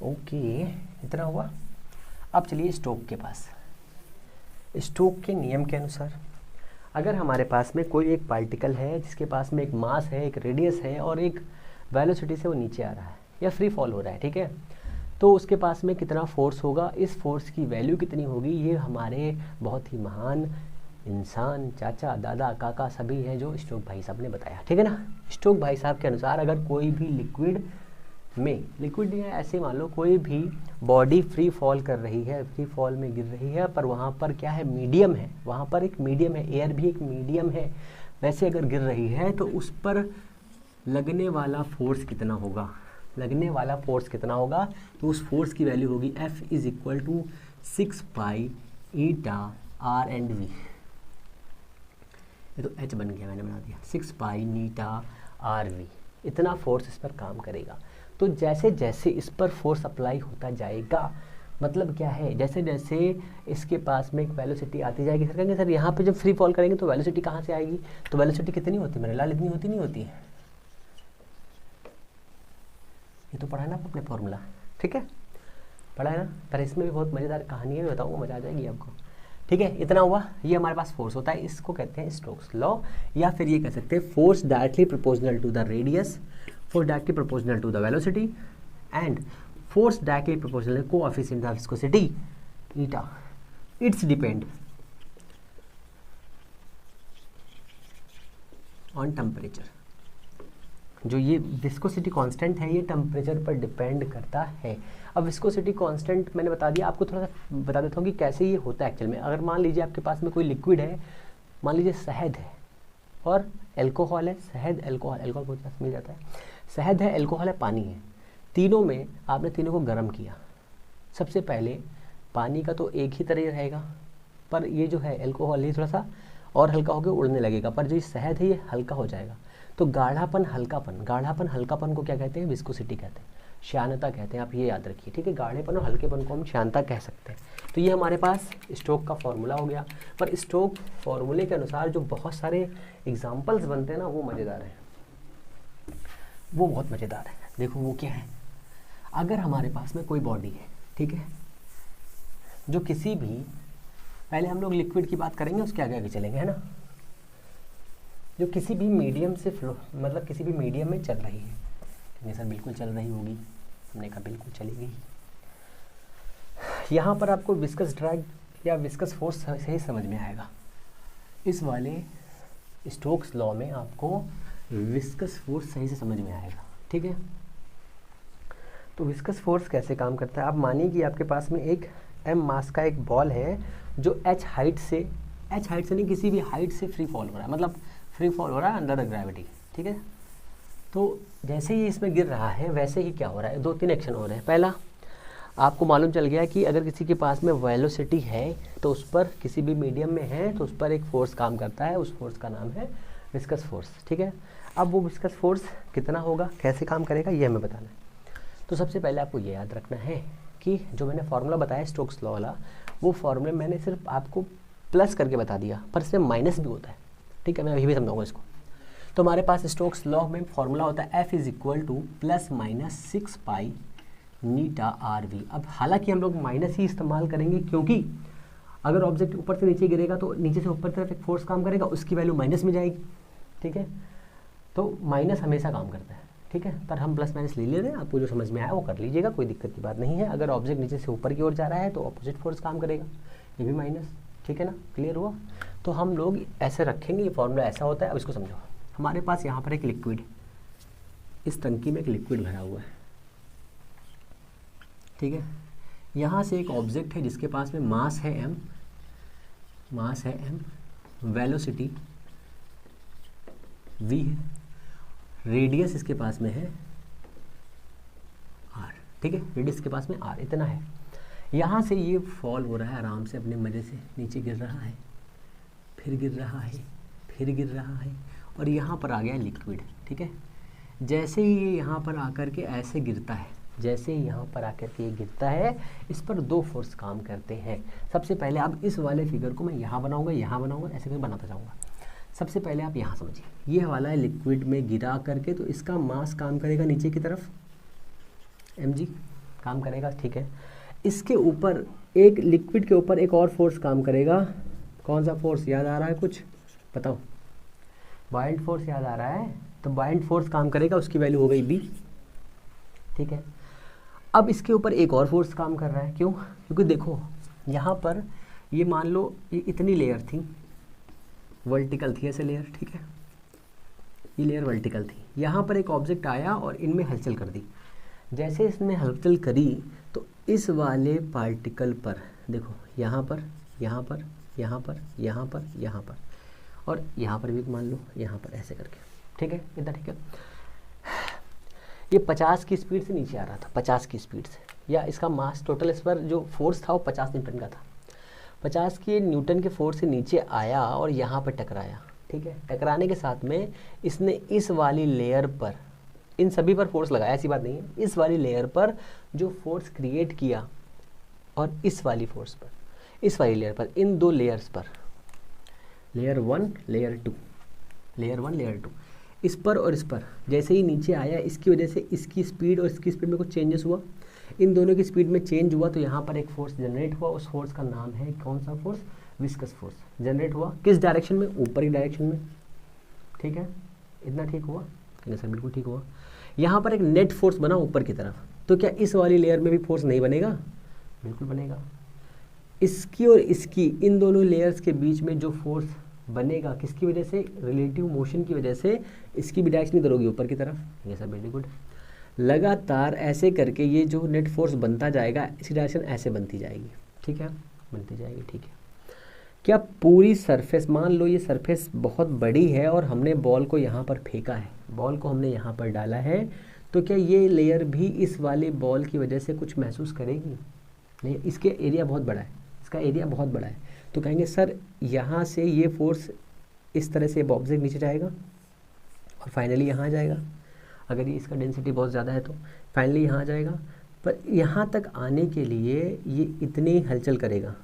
ओके इतना हुआ। अब चलिए स्टोक के पास। स्टोक के नियम के अनुसार अगर हमारे पास में कोई एक पार्टिकल है जिसके पास में एक मास है, एक रेडियस है और एक वेलोसिटी से वो नीचे आ रहा है या फ्री फॉल हो रहा है, ठीक है, तो उसके पास में कितना फोर्स होगा, इस फोर्स की वैल्यू कितनी होगी, ये हमारे बहुत ही महान इंसान चाचा दादा काका सभी हैं जो स्टोक भाई साहब ने बताया। ठीक है ना। स्टोक भाई साहब के अनुसार अगर कोई भी लिक्विड या ऐसे मान लो कोई भी बॉडी फ्री फॉल कर रही है, फ्री फॉल में गिर रही है, पर वहाँ पर क्या है, मीडियम है, वहाँ पर एक मीडियम है, एयर भी एक मीडियम है, वैसे अगर गिर रही है तो उस पर लगने वाला फोर्स कितना होगा, तो उस फोर्स की वैल्यू होगी F is equal to 6 pi eta r and v. ये तो H बन गया, मैंने बना दिया 6 पाई नीटा आर वी, इतना फोर्स इस पर काम करेगा। तो जैसे जैसे इस पर फोर्स अप्लाई होता जाएगा, मतलब क्या है, जैसे जैसे इसके पास में एक वेलोसिटी आती जाएगी, सर कहेंगे सर यहाँ पे जब फ्री फॉल करेंगे तो वेलोसिटी कहाँ से आएगी, तो वेलोसिटी कितनी होती है मेरे लाल, इतनी होती नहीं होती है, ये तो पढ़ा है ना अपने फॉर्मूला, ठीक है पढ़ा है ना, पर इसमें भी बहुत मज़ेदार कहानी है, बताऊँगा मज़ा आ जाएगी आपको। ठीक है इतना हुआ। ये हमारे पास फोर्स होता है, इसको कहते हैं स्टोक्स लॉ, या फिर ये कह सकते हैं force directly proportional to the radius, force directly proportional to the velocity and force directly proportional to coefficient of viscosity eta. It's depend on temperature। जो ये विस्कोसिटी कांस्टेंट है ये टेम्परेचर पर डिपेंड करता है। अब विस्कोसिटी कांस्टेंट मैंने बता दिया, आपको थोड़ा सा बता देता हूँ कि कैसे ये होता है एक्चुअल में। अगर मान लीजिए आपके पास में कोई लिक्विड है, मान लीजिए शहद है और एल्कोहल है, शहद एल्कोहल, एल्कोहल बहुत पास मिल जाता है, शहद है एल्कोहल है पानी है, तीनों में आपने तीनों को गर्म किया। सबसे पहले पानी का तो एक ही तरह रहेगा, पर ये जो है एल्कोहल ये थोड़ा सा और हल्का होकर उड़ने लगेगा, पर जो शहद है ये हल्का हो जाएगा। तो गाढ़ापन हल्कापन को क्या कहते हैं, विस्कोसिटी कहते हैं, श्यानता कहते हैं, आप ये याद रखिए। ठीक है, गाढ़ेपन और हल्केपन को हम श्यानता कह सकते हैं। तो ये हमारे पास स्टोक का फॉर्मूला हो गया। पर स्टोक फॉर्मूले के अनुसार जो बहुत सारे एग्जाम्पल्स बनते हैं ना, वो मज़ेदार हैं, वो बहुत मज़ेदार है। देखो वो क्या है, अगर हमारे पास में कोई बॉडी है, ठीक है, जो किसी भी, पहले हम लोग लिक्विड की बात करेंगे उसके आगे आगे चलेंगे, है ना, जो किसी भी मीडियम से फ्लो, मतलब किसी भी मीडियम में चल रही है। नहीं सर बिल्कुल चल रही होगी, हमने कहा बिल्कुल चलेगी। यहाँ पर आपको विस्कस ड्रैग या विस्कस फोर्स सही समझ में आएगा। इस वाले स्टोक्स लॉ में आपको विस्कस फोर्स सही से समझ में आएगा। ठीक है, तो विस्कस फोर्स कैसे काम करता है। आप मानिए कि आपके पास में एक m मास का एक बॉल है जो h हाइट से नहीं किसी भी हाइट से फ्री फॉल हो रहा है, मतलब फ्री फॉल हो रहा है अंडर द ग्रेविटी। ठीक है, तो जैसे ही इसमें गिर रहा है वैसे ही क्या हो रहा है, 2-3 एक्शन हो रहे हैं। पहला, आपको मालूम चल गया कि अगर किसी के पास में वेलोसिटी है तो उस पर, किसी भी मीडियम में है तो उस पर एक फोर्स काम करता है, उस फोर्स का नाम है विस्कस फोर्स। ठीक है, अब वो विस्कस फोर्स कितना होगा, कैसे काम करेगा, ये हमें बताना है। तो सबसे पहले आपको ये याद रखना है कि जो मैंने फार्मूला बताया स्टोक्स लॉ वाला, वो फार्मूले मैंने सिर्फ आपको प्लस करके बता दिया, पर इसमें माइनस भी होता है। ठीक है, मैं अभी भी समझाऊंगा इसको। तो हमारे पास स्टोक्स लॉ में फॉर्मूला होता है F is equal to plus minus 6 pi eta r v. अब हालांकि हम लोग माइनस ही इस्तेमाल करेंगे, क्योंकि अगर ऑब्जेक्ट ऊपर से नीचे गिरेगा तो नीचे से ऊपर तरफ एक फोर्स काम करेगा, उसकी वैल्यू माइनस में जाएगी। ठीक है, तो माइनस हमेशा काम करता है। ठीक है, पर हम प्लस माइनस ले ले रहे हैं, आपको जो समझ में आया वो कर लीजिएगा, कोई दिक्कत की बात नहीं है। अगर ऑब्जेक्ट नीचे से ऊपर की ओर जा रहा है तो ऑपोजिट फोर्स काम करेगा, ये भी माइनस। ठीक है ना, क्लियर हुआ। तो हम लोग ऐसे रखेंगे, ये फॉर्मूला ऐसा होता है। अब इसको समझो, हमारे पास यहाँ पर एक लिक्विड, इस टंकी में एक लिक्विड भरा हुआ है। ठीक है, यहाँ से एक ऑब्जेक्ट है जिसके पास में मास है m, वेलोसिटी v है, रेडियस इसके पास में है r। ठीक है, रेडियस के पास में r, इतना है। यहाँ से ये फॉल हो रहा है आराम से अपने मज़े से, नीचे गिर रहा है, फिर गिर रहा है, फिर गिर रहा है, और यहाँ पर आ गया लिक्विड। ठीक है, जैसे ही ये यहाँ पर आकर के ऐसे गिरता है, जैसे ही यहाँ पर आकर के ये गिरता है, इस पर दो फोर्स काम करते हैं। सबसे पहले आप इस वाले फिगर को मैं यहाँ बनाऊँगा, यहाँ बनाऊँगा, ऐसे करके बनाता जाऊँगा। सबसे पहले आप यहाँ समझिए, ये वाला है लिक्विड में गिरा करके, तो इसका मास काम करेगा नीचे की तरफ, mg काम करेगा। ठीक है, इसके ऊपर एक लिक्विड के ऊपर एक और फोर्स काम करेगा। कौन सा फोर्स याद आ रहा है कुछ बताओ? बाइंड फोर्स याद आ रहा है, तो बाइंड फोर्स काम करेगा, उसकी वैल्यू हो गई b। ठीक है, अब इसके ऊपर एक और फोर्स काम कर रहा है। क्यों? क्योंकि देखो यहाँ पर ये मान लो ये इतनी लेयर थी, वर्टिकल थी ऐसे लेयर। ठीक है, ये लेयर वर्टिकल थी, यहाँ पर एक ऑब्जेक्ट आया और इनमें हलचल कर दी। जैसे इसने हलचल करी तो इस वाले पार्टिकल पर देखो, यहाँ पर, यहाँ पर, यहाँ पर, यहाँ पर, यहाँ पर, और यहाँ पर भी मान लो, यहाँ पर ऐसे करके। ठीक है, इतना ठीक है। ये 50 की स्पीड से नीचे आ रहा था, 50 की स्पीड से, या इसका मास टोटल इस पर जो फोर्स था वो 50 न्यूटन का था। 50 के न्यूटन के फोर्स से नीचे आया और यहाँ पर टकराया। ठीक है, टकराने के साथ में इसने इस वाली लेयर पर, इन सभी पर फोर्स लगाया, ऐसी बात नहीं है, इस वाली लेयर पर जो फोर्स क्रिएट किया, और इस वाली फोर्स पर, इस वाली लेयर पर, इन दो लेयर्स पर, लेयर 1 लेयर 2, लेयर 1 लेयर 2, इस पर और इस पर जैसे ही नीचे आया, इसकी वजह से इसकी स्पीड और इसकी स्पीड में कुछ चेंजेस हुआ, इन दोनों की स्पीड में चेंज हुआ, तो यहाँ पर एक फोर्स जनरेट हुआ। उस फोर्स का नाम है कौन सा फोर्स? Viscous force. जनरेट हुआ किस डायरेक्शन में? ऊपर की डायरेक्शन में। ठीक है, इतना ठीक हुआ? नहीं सर, बिल्कुल ठीक हुआ। यहाँ पर एक नेट फोर्स बना ऊपर की तरफ, तो क्या इस वाली लेयर में भी फोर्स नहीं बनेगा? बिल्कुल बनेगा। इसकी और इसकी, इन दोनों लेयर्स के बीच में जो फोर्स बनेगा, किसकी वजह से? रिलेटिव मोशन की वजह से, इसकी भी डायरेक्शन इधर होगी ऊपर की तरफ। ये सब वेरी गुड। लगातार ऐसे करके ये जो नेट फोर्स बनता जाएगा, इसकी डायरेक्शन ऐसे बनती जाएगी। ठीक है, बनती जाएगी। ठीक है, क्या पूरी सरफेस, मान लो ये सरफेस बहुत बड़ी है और हमने बॉल को यहाँ पर फेंका है, बॉल को हमने यहाँ पर डाला है, तो क्या ये लेयर भी इस वाले बॉल की वजह से कुछ महसूस करेगी? नहीं, इसके एरिया बहुत बड़ा है, इसका एरिया बहुत बड़ा है। तो कहेंगे सर यहाँ से ये फोर्स इस तरह से ऑब्जेक्ट नीचे जाएगा और फाइनली यहाँ आ जाएगा। अगर ये इसका डेंसिटी बहुत ज़्यादा है तो फाइनली यहाँ आ जाएगा, पर यहाँ तक आने के लिए ये इतनी हलचल करेगा।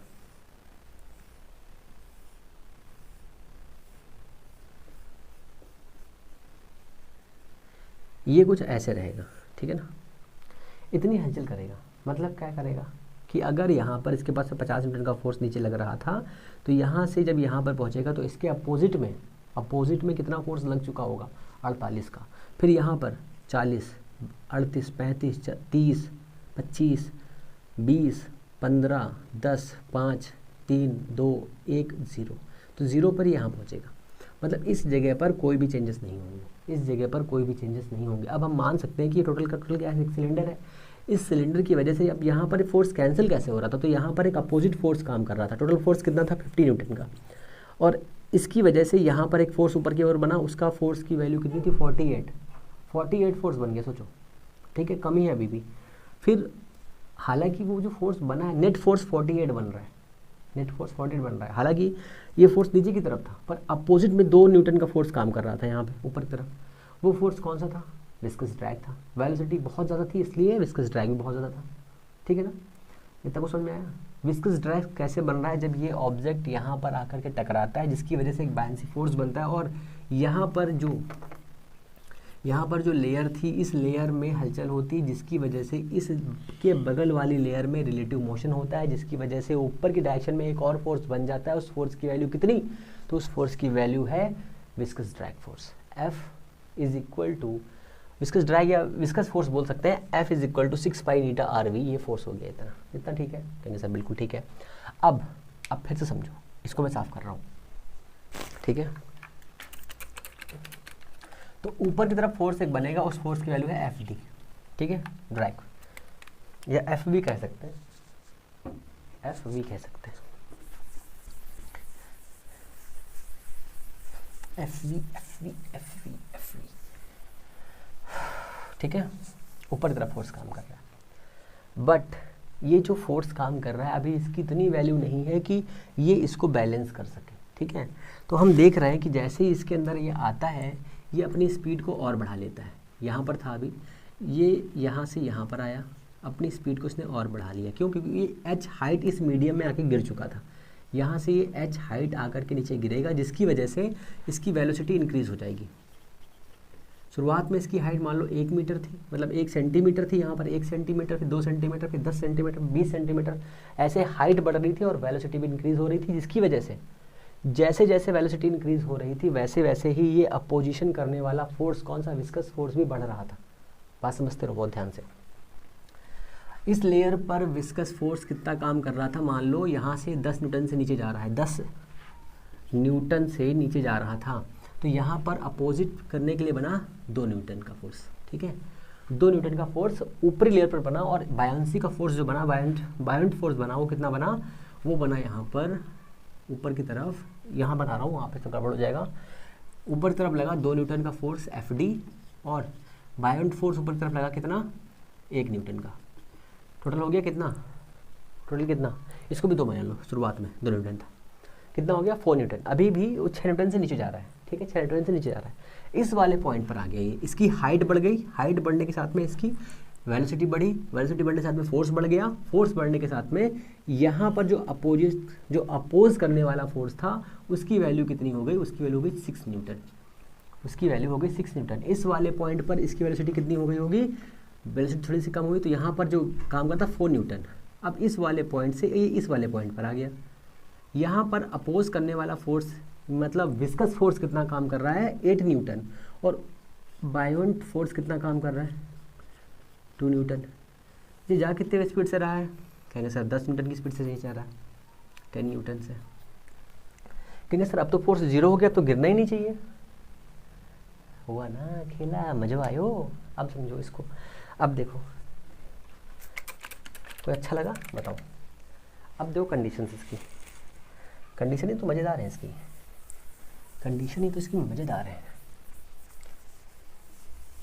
ये कुछ ऐसे रहेगा। ठीक है ना, इतनी हलचल करेगा। मतलब क्या करेगा कि अगर यहाँ पर इसके पास 50 न्यूटन का फोर्स नीचे लग रहा था, तो यहाँ से जब यहाँ पर पहुँचेगा तो इसके अपोजिट में कितना फोर्स लग चुका होगा? 48 का। फिर यहाँ पर 40, 38, 35, 30, 25, 20, 15, 10, 5, 3, 2, 1, 0, तो 0 पर यहाँ पहुँचेगा। मतलब इस जगह पर कोई भी चेंजेस नहीं होंगे, इस जगह पर कोई भी चेंजेस नहीं होंगे। अब हम मान सकते हैं कि ये टोटल का टोटल क्या है? एक सिलेंडर है। इस सिलेंडर की वजह से अब यहाँ पर फोर्स कैंसिल कैसे हो रहा था? तो यहाँ पर एक अपोजिट फोर्स काम कर रहा था। टोटल फोर्स कितना था? 50 न्यूटन का। और इसकी वजह से यहाँ पर एक फोर्स ऊपर की ओर बना, उसका फोर्स की वैल्यू कितनी थी? 48 फोर्स बन गया, सोचो। ठीक है, कमी है अभी भी। फिर हालांकि वो जो फोर्स बना है, नेट फोर्स 48 बन रहा है, नेट फोर्स 48 बन रहा है। हालांकि ये फोर्स नीचे की तरफ था, पर अपोजिट में 2 न्यूटन का फोर्स काम कर रहा था यहाँ पे ऊपर की तरफ। वो फोर्स कौन सा था? विस्कस ड्रैग था। वेलोसिटी बहुत ज़्यादा थी, इसलिए विस्कस ड्रैग भी बहुत ज़्यादा था। ठीक है ना, इतना कुछ समझ में आया? विस्कस ड्रैग कैसे बन रहा है? जब ये ऑब्जेक्ट यहाँ पर आकर के टकराता है, जिसकी वजह से एक बायन्सी फोर्स बनता है, और यहाँ पर जो लेयर थी, इस लेयर में हलचल होती, जिसकी वजह से इसके बगल वाली लेयर में रिलेटिव मोशन होता है, जिसकी वजह से ऊपर की डायरेक्शन में एक और फोर्स बन जाता है। उस फोर्स की वैल्यू कितनी? तो उस फोर्स की वैल्यू है viscous drag force. F is equal to, viscous drag या विस्कस फोर्स बोल सकते हैं, F is equal to 6 pi eta RV। ये फोर्स हो गया इतना ठीक है? कहेंगे सर बिल्कुल ठीक है। अब फिर से समझो, इसको मैं साफ कर रहा हूँ। ठीक है, तो ऊपर की तरफ फोर्स एक बनेगा, उस फोर्स की वैल्यू है FD। ठीक है, ड्रैग, या F भी कह सकते हैं, F भी कह सकते हैं, FV। ठीक है, ऊपर की तरफ फोर्स काम कर रहा है। बट ये जो फोर्स काम कर रहा है अभी इसकी इतनी वैल्यू नहीं है कि ये इसको बैलेंस कर सके, ठीक है। तो हम देख रहे हैं कि जैसे ही इसके अंदर ये आता है ये अपनी स्पीड को और बढ़ा लेता है। यहाँ पर था अभी, ये यहाँ से यहाँ पर आया, अपनी स्पीड को इसने और बढ़ा लिया। क्यों? क्योंकि ये एच हाइट इस मीडियम में आके गिर चुका था। यहाँ से ये एच हाइट आकर के नीचे गिरेगा, जिसकी वजह से इसकी वेलोसिटी इंक्रीज़ हो जाएगी। शुरुआत में इसकी हाइट मान लो 1 मीटर थी, मतलब 1 सेंटीमीटर थी, यहाँ पर 1 सेंटीमीटर, फिर 2 सेंटीमीटर, फिर 10 सेंटीमीटर, 20 सेंटीमीटर, ऐसे हाइट बढ़ रही थी और वेलोसिटी भी इंक्रीज़ हो रही थी, जिसकी वजह से जैसे जैसे वेलोसिटी इंक्रीज़ हो रही थी वैसे वैसे ही ये अपोजिशन करने वाला फोर्स, कौन सा, विस्कस फोर्स भी बढ़ रहा था। बात समझते रहो बहुत ध्यान से। इस लेयर पर विस्कस फोर्स कितना काम कर रहा था? मान लो यहाँ से 10 न्यूटन से नीचे जा रहा है, 10 न्यूटन से नीचे जा रहा था, तो यहाँ पर अपोजिट करने के लिए बना 2 न्यूटन का फोर्स, ठीक है। 2 न्यूटन का फोर्स ऊपरी लेयर पर बना, और बायंसी का फोर्स जो बना, बायंट फोर्स बना, वो कितना बना? वो बना यहाँ पर ऊपर की तरफ, यहाँ बना रहा हूँ, वहाँ पे तो गड़बड़ हो जाएगा। ऊपर की तरफ लगा 2 न्यूटन का फोर्स FD, और बायंट फोर्स ऊपर की तरफ लगा कितना? 1 न्यूटन का। टोटल हो गया कितना? टोटल कितना? इसको भी 2 मान लो, शुरुआत में 2 न्यूटन था, कितना हो गया? 4 न्यूटन। अभी भी वो 6 न्यूटन से नीचे जा रहा है, ठीक है, 6 न्यूटन से नीचे जा रहा है। इस वाले पॉइंट पर आ गया ये, इसकी हाइट बढ़ गई, हाइट बढ़ने के साथ में इसकी वेलोसिटी बढ़ी, वेलोसिटी बढ़ने के साथ में फोर्स बढ़ गया, फोर्स बढ़ने के साथ में यहाँ पर जो अपोज करने वाला फोर्स था उसकी वैल्यू कितनी हो गई? उसकी वैल्यू हो गई 6 न्यूटन। उसकी वैल्यू हो गई 6 न्यूटन। इस वाले पॉइंट पर इसकी वेलोसिटी कितनी हो गई होगी? वेलोसिटी थोड़ी सी कम हुई, तो यहाँ पर जो काम करता 4 न्यूटन। अब इस वाले पॉइंट से ये इस वाले पॉइंट पर आ गया। यहाँ पर अपोज करने वाला फोर्स, मतलब विस्कस फोर्स कितना काम कर रहा है? 8 न्यूटन। और बायोंट फोर्स कितना काम कर रहा है? 2 न्यूटन। ये जा कितने स्पीड से रहा है? कहेंगे सर 10 न्यूटन की स्पीड से जा रहा है, 10 न्यूटन से। कहेंगे सर अब तो फोर्स 0 हो गया, तो गिरना ही नहीं चाहिए। हुआ ना खेला, मजा आयो। अब समझो इसको। अब देखो, कोई अच्छा लगा बताओ। अब देखो कंडीशन इसकी, कंडीशन ही तो मज़ेदार है इसकी, कंडीशन ही तो इसकी मज़ेदार है।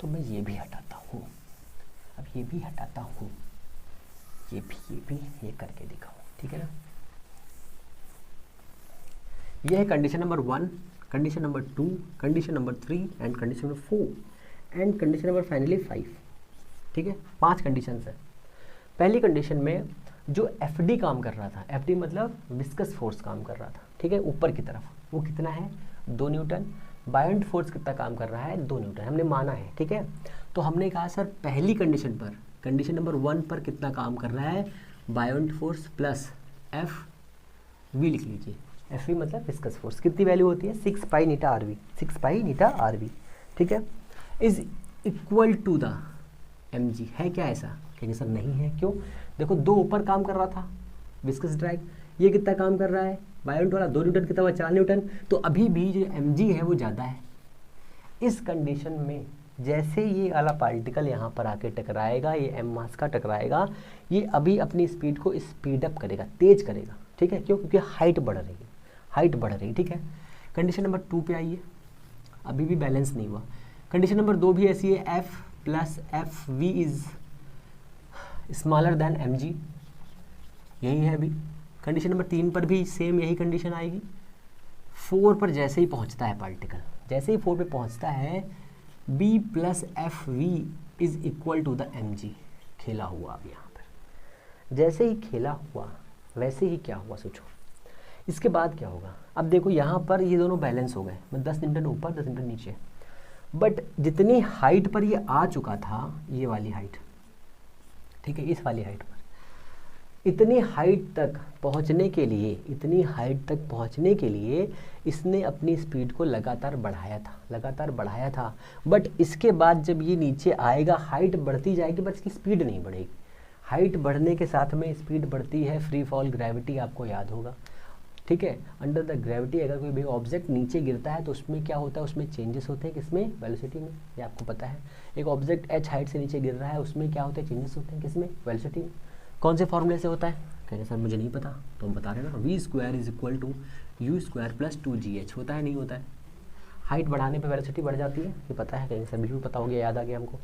तो मैं ये भी हटाता हूँ, अब ये भी हटाता हूँ, ये भी ये करके दिखाऊँ, ठीक है ना। ये है condition number 1, condition number 2, condition number 3 and condition number 4 and condition number finally 5, ठीक है। 5 कंडीशन है। पहली कंडीशन में जो FD काम कर रहा था, FD मतलब विस्कस फोर्स काम कर रहा था, ठीक है, ऊपर की तरफ, वो कितना है? 2 न्यूटन। बायंट फोर्स कितना काम कर रहा है? 2 न्यूटन, हमने माना है, ठीक है। तो हमने कहा सर पहली कंडीशन पर, कंडीशन नंबर 1 पर कितना काम कर रहा है? बायंट फोर्स प्लस FV लिख लीजिए। FV मतलब विस्कस फोर्स, कितनी वैल्यू होती है? 6 pi eta RV, 6 pi eta RV, ठीक है, is equal to the mg। है क्या ऐसा? कहेंगे सर नहीं है। क्यों? देखो 2 ऊपर काम कर रहा था विस्कस ड्रैग, ये कितना काम कर रहा है? बायंट वाला 2 न्यूटन, कितना हुआ? 4 न्यूटन। तो अभी भी जो mg है वो ज़्यादा है। इस कंडीशन में जैसे ये वाला पार्टिकल यहाँ पर आके टकराएगा, ये m मास का टकराएगा, ये अभी अपनी स्पीड को स्पीड अप करेगा, तेज करेगा, ठीक है। क्यों? क्योंकि हाइट बढ़ रही है, हाइट बढ़ रही है, ठीक है। कंडीशन नंबर 2 पे आइए, अभी भी बैलेंस नहीं हुआ। कंडीशन नंबर 2 भी ऐसी है, F plus FV is smaller than mg, यही है अभी। कंडीशन नंबर 3 पर भी सेम यही कंडीशन आएगी। 4 पर जैसे ही पहुंचता है पार्टिकल, जैसे ही 4 पे पहुंचता है, B plus FV is equal to the mg। खेला हुआ अब यहाँ पर, जैसे ही खेला हुआ वैसे ही क्या हुआ सोचो। इसके बाद क्या होगा? अब देखो यहाँ पर ये दोनों बैलेंस हो गए, 10 न्यूटन ऊपर 10 न्यूटन नीचे, बट जितनी हाइट पर ये आ चुका था, ये वाली हाइट, ठीक है, इस वाली हाइट पर, इतनी हाइट तक पहुंचने के लिए, इतनी हाइट तक पहुंचने के लिए इसने अपनी स्पीड को लगातार बढ़ाया था, लगातार बढ़ाया था। बट इसके बाद जब ये नीचे आएगा, हाइट बढ़ती जाएगी, बट इसकी स्पीड नहीं बढ़ेगी। हाइट बढ़ने के साथ में स्पीड बढ़ती है, फ्री फॉल ग्रेविटी आपको याद होगा, ठीक है। अंडर द ग्रेविटी अगर कोई भी ऑब्जेक्ट नीचे गिरता है तो उसमें क्या होता है? उसमें चेंजेस होते हैं, किसमें? वेलोसिटी में, ये आपको पता है। एक ऑब्जेक्ट h हाइट से नीचे गिर रहा है, उसमें क्या होते हैं? चेंजेस होते हैं, किसमें? वेलोसिटी में। कौन से फॉर्मूले से होता है? कहेंगे सर मुझे नहीं पता, तो हम बता रहे हैं ना, v² is equal to u² plus 2gh। होता है नहीं होता है? हाइट बढ़ाने पर वेलोसिटी बढ़ जाती है, ये पता है, कहेंगे सर बिल्कुल पता हो गया, याद आ गया हमको।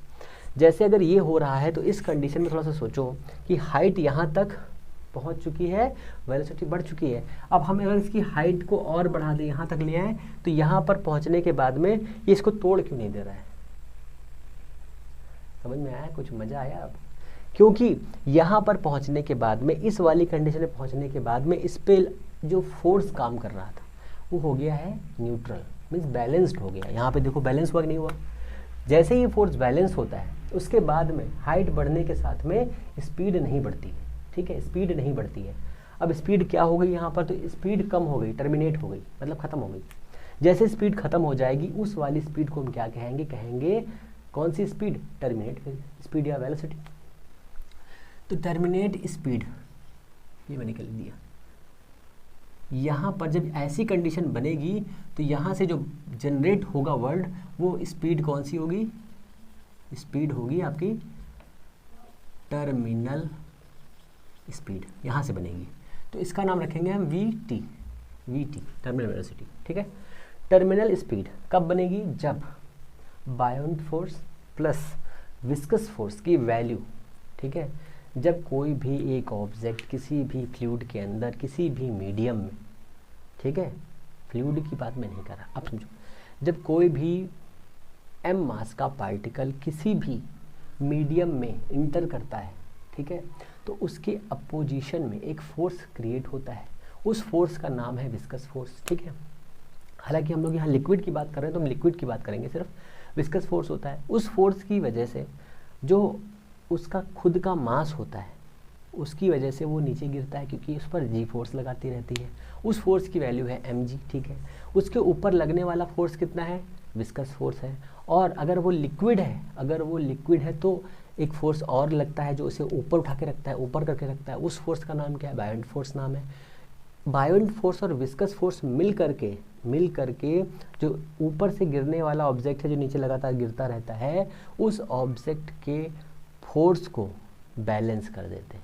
जैसे अगर ये हो रहा है तो इस कंडीशन में थोड़ा सा सोचो कि हाइट यहाँ तक पहुँच चुकी है, वेलोसिटी बढ़ चुकी है। अब हम अगर इसकी हाइट को और बढ़ा दें, यहाँ तक ले आए, तो यहाँ पर पहुँचने के बाद में ये इसको तोड़ क्यों नहीं दे रहा है? समझ में आया? कुछ मज़ा आया अब? क्योंकि यहाँ पर पहुँचने के बाद में, इस वाली कंडीशन में पहुँचने के बाद में इस पर जो फोर्स काम कर रहा था वो हो गया है न्यूट्रल, मीन्स बैलेंस्ड हो गया। यहाँ पे देखो बैलेंस हुआ कि नहीं हुआ? जैसे ही फोर्स बैलेंस होता है उसके बाद में हाइट बढ़ने के साथ में स्पीड नहीं बढ़ती है, ठीक है, स्पीड नहीं बढ़ती है। अब स्पीड क्या हो गई यहाँ पर? तो स्पीड कम हो गई, टर्मिनेट हो गई, मतलब ख़त्म हो गई। जैसे स्पीड ख़त्म हो जाएगी उस वाली स्पीड को हम क्या कहेंगे? कहेंगे कौन सी स्पीड? टर्मिनेट स्पीड या वेलोसिटी। तो टर्मिनेट स्पीड ये मैंने निकल दिया। यहाँ पर जब ऐसी कंडीशन बनेगी तो यहाँ से जो जनरेट होगा वर्ड, वो स्पीड कौन सी होगी? स्पीड होगी आपकी टर्मिनल स्पीड, यहाँ से बनेगी। तो इसका नाम रखेंगे हम वी टी, टर्मिनल वेलोसिटी, ठीक है। टर्मिनल स्पीड कब बनेगी? जब बायोंट फोर्स प्लस विस्कस फोर्स की वैल्यू, ठीक है, जब कोई भी एक ऑब्जेक्ट किसी भी फ्लूइड के अंदर, किसी भी मीडियम में, ठीक है, फ्लूइड की बात मैं नहीं कर रहा, अब समझो, जब कोई भी m मास का पार्टिकल किसी भी मीडियम में इंटर करता है, ठीक है, तो उसके अपोजिशन में एक फोर्स क्रिएट होता है, उस फोर्स का नाम है विस्कस फोर्स, ठीक है। हालांकि हम लोग यहाँ लिक्विड की बात कर रहे हैं तो हम लिक्विड की बात करेंगे, सिर्फ विस्कस फोर्स होता है। उस फोर्स की वजह से जो उसका खुद का मास होता है उसकी वजह से वो नीचे गिरता है, क्योंकि उस पर जी फोर्स लगाती रहती है। उस फोर्स की वैल्यू है mg, ठीक है। उसके ऊपर लगने वाला फोर्स कितना है? विस्कस फोर्स है। और अगर वो लिक्विड है, तो एक फोर्स और लगता है जो उसे ऊपर उठा के रखता है, ऊपर करके रखता है। उस फोर्स का नाम क्या है? बायोंट फोर्स नाम है। बायोंट फोर्स और विस्कस फोर्स मिल करके जो ऊपर से गिरने वाला ऑब्जेक्ट है, जो नीचे लगातार गिरता रहता है, उस ऑब्जेक्ट के फोर्स को बैलेंस कर देते हैं।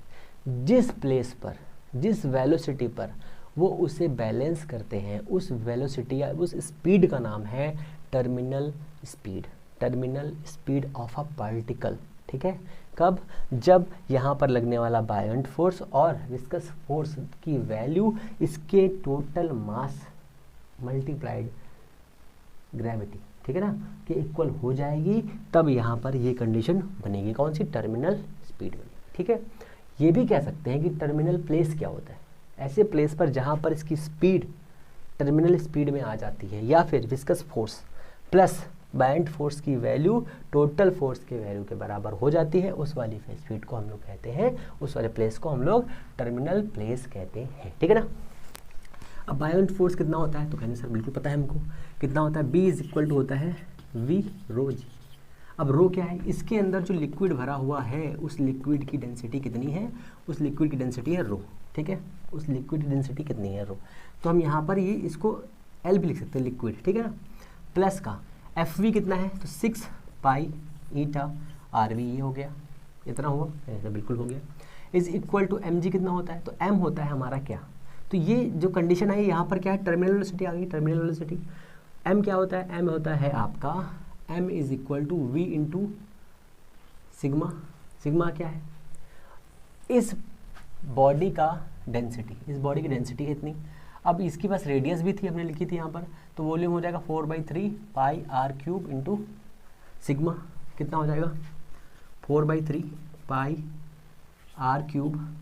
जिस प्लेस पर, जिस वेलोसिटी पर वो उसे बैलेंस करते हैं, उस वेलोसिटी या उस स्पीड का नाम है terminal speed of a particle, ठीक है। कब? जब यहाँ पर लगने वाला बायोंट फोर्स और विस्कस फोर्स की वैल्यू इसके टोटल मास मल्टीप्लाइड ग्रेविटी, ठीक है ना, कि इक्वल हो जाएगी, तब यहाँ पर ये कंडीशन बनेगी। कौन सी? टर्मिनल स्पीड बनेगी, ठीक है। ये भी कह सकते हैं कि टर्मिनल प्लेस क्या होता है? ऐसे प्लेस पर जहाँ पर इसकी स्पीड टर्मिनल स्पीड में आ जाती है, या फिर विस्कस फोर्स प्लस बायोंट फोर्स की वैल्यू टोटल फोर्स के वैल्यू के बराबर हो जाती है, उस वाली स्पीड को हम लोग कहते हैं, उस वाले प्लेस को हम लोग टर्मिनल प्लेस कहते हैं, ठीक है ना। अब बायोंट फोर्स कितना होता है? तो कहने सर बिल्कुल पता है हमको, कितना होता है? B इज इक्वल टू होता है V रो जी। अब रो क्या है? इसके अंदर जो लिक्विड भरा हुआ है उस लिक्विड की डेंसिटी कितनी है? उस लिक्विड की डेंसिटी है रो, ठीक है। उस लिक्विड की डेंसिटी कितनी है? रो। तो हम यहाँ पर ये इसको L भी लिख सकते हैं, लिक्विड, ठीक है ना। प्लस का FV कितना है? तो 6 पाई ईटा RV, ये हो गया, इतना हुआ, ऐसा बिल्कुल हो गया। इज इक्वल टू mg कितना होता है? तो m होता है हमारा क्या? तो ये जो कंडीशन आई यहाँ पर क्या है? टर्मिनल वेलोसिटी आ गई, टर्मिनल वेलोसिटी। m क्या होता है? m होता है आपका m is equal to v into sigma. Sigma क्या है? इस बॉडी का डेंसिटी, इस बॉडी की डेंसिटी है इतनी। अब इसके पास रेडियस भी थी, हमने लिखी थी यहाँ पर, तो वॉल्यूम हो जाएगा 4/3 pi R cube into sigma. कितना हो जाएगा? 4/3 pi R cube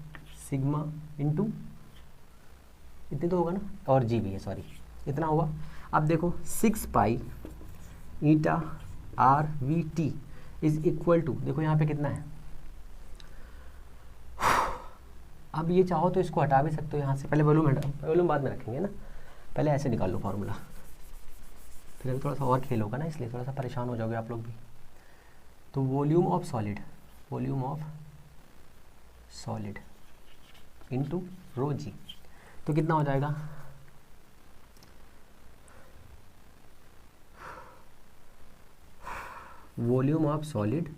sigma into, इतने तो होगा ना, और जी भी है, सॉरी, इतना हुआ। अब देखो 6 pi eta R V T is equal to, देखो यहाँ पे कितना है। अब ये चाहो तो इसको हटा भी सकते हो यहाँ से, पहले वॉल्यूम बाद में रखेंगे ना, पहले ऐसे निकाल लो फार्मूला, फिर अभी थोड़ा सा और खेल होगा ना, इसलिए थोड़ा सा परेशान हो जाओगे आप लोग भी। तो volume of solid into rho g, तो कितना हो जाएगा? वॉल्यूम ऑफ सॉलिड,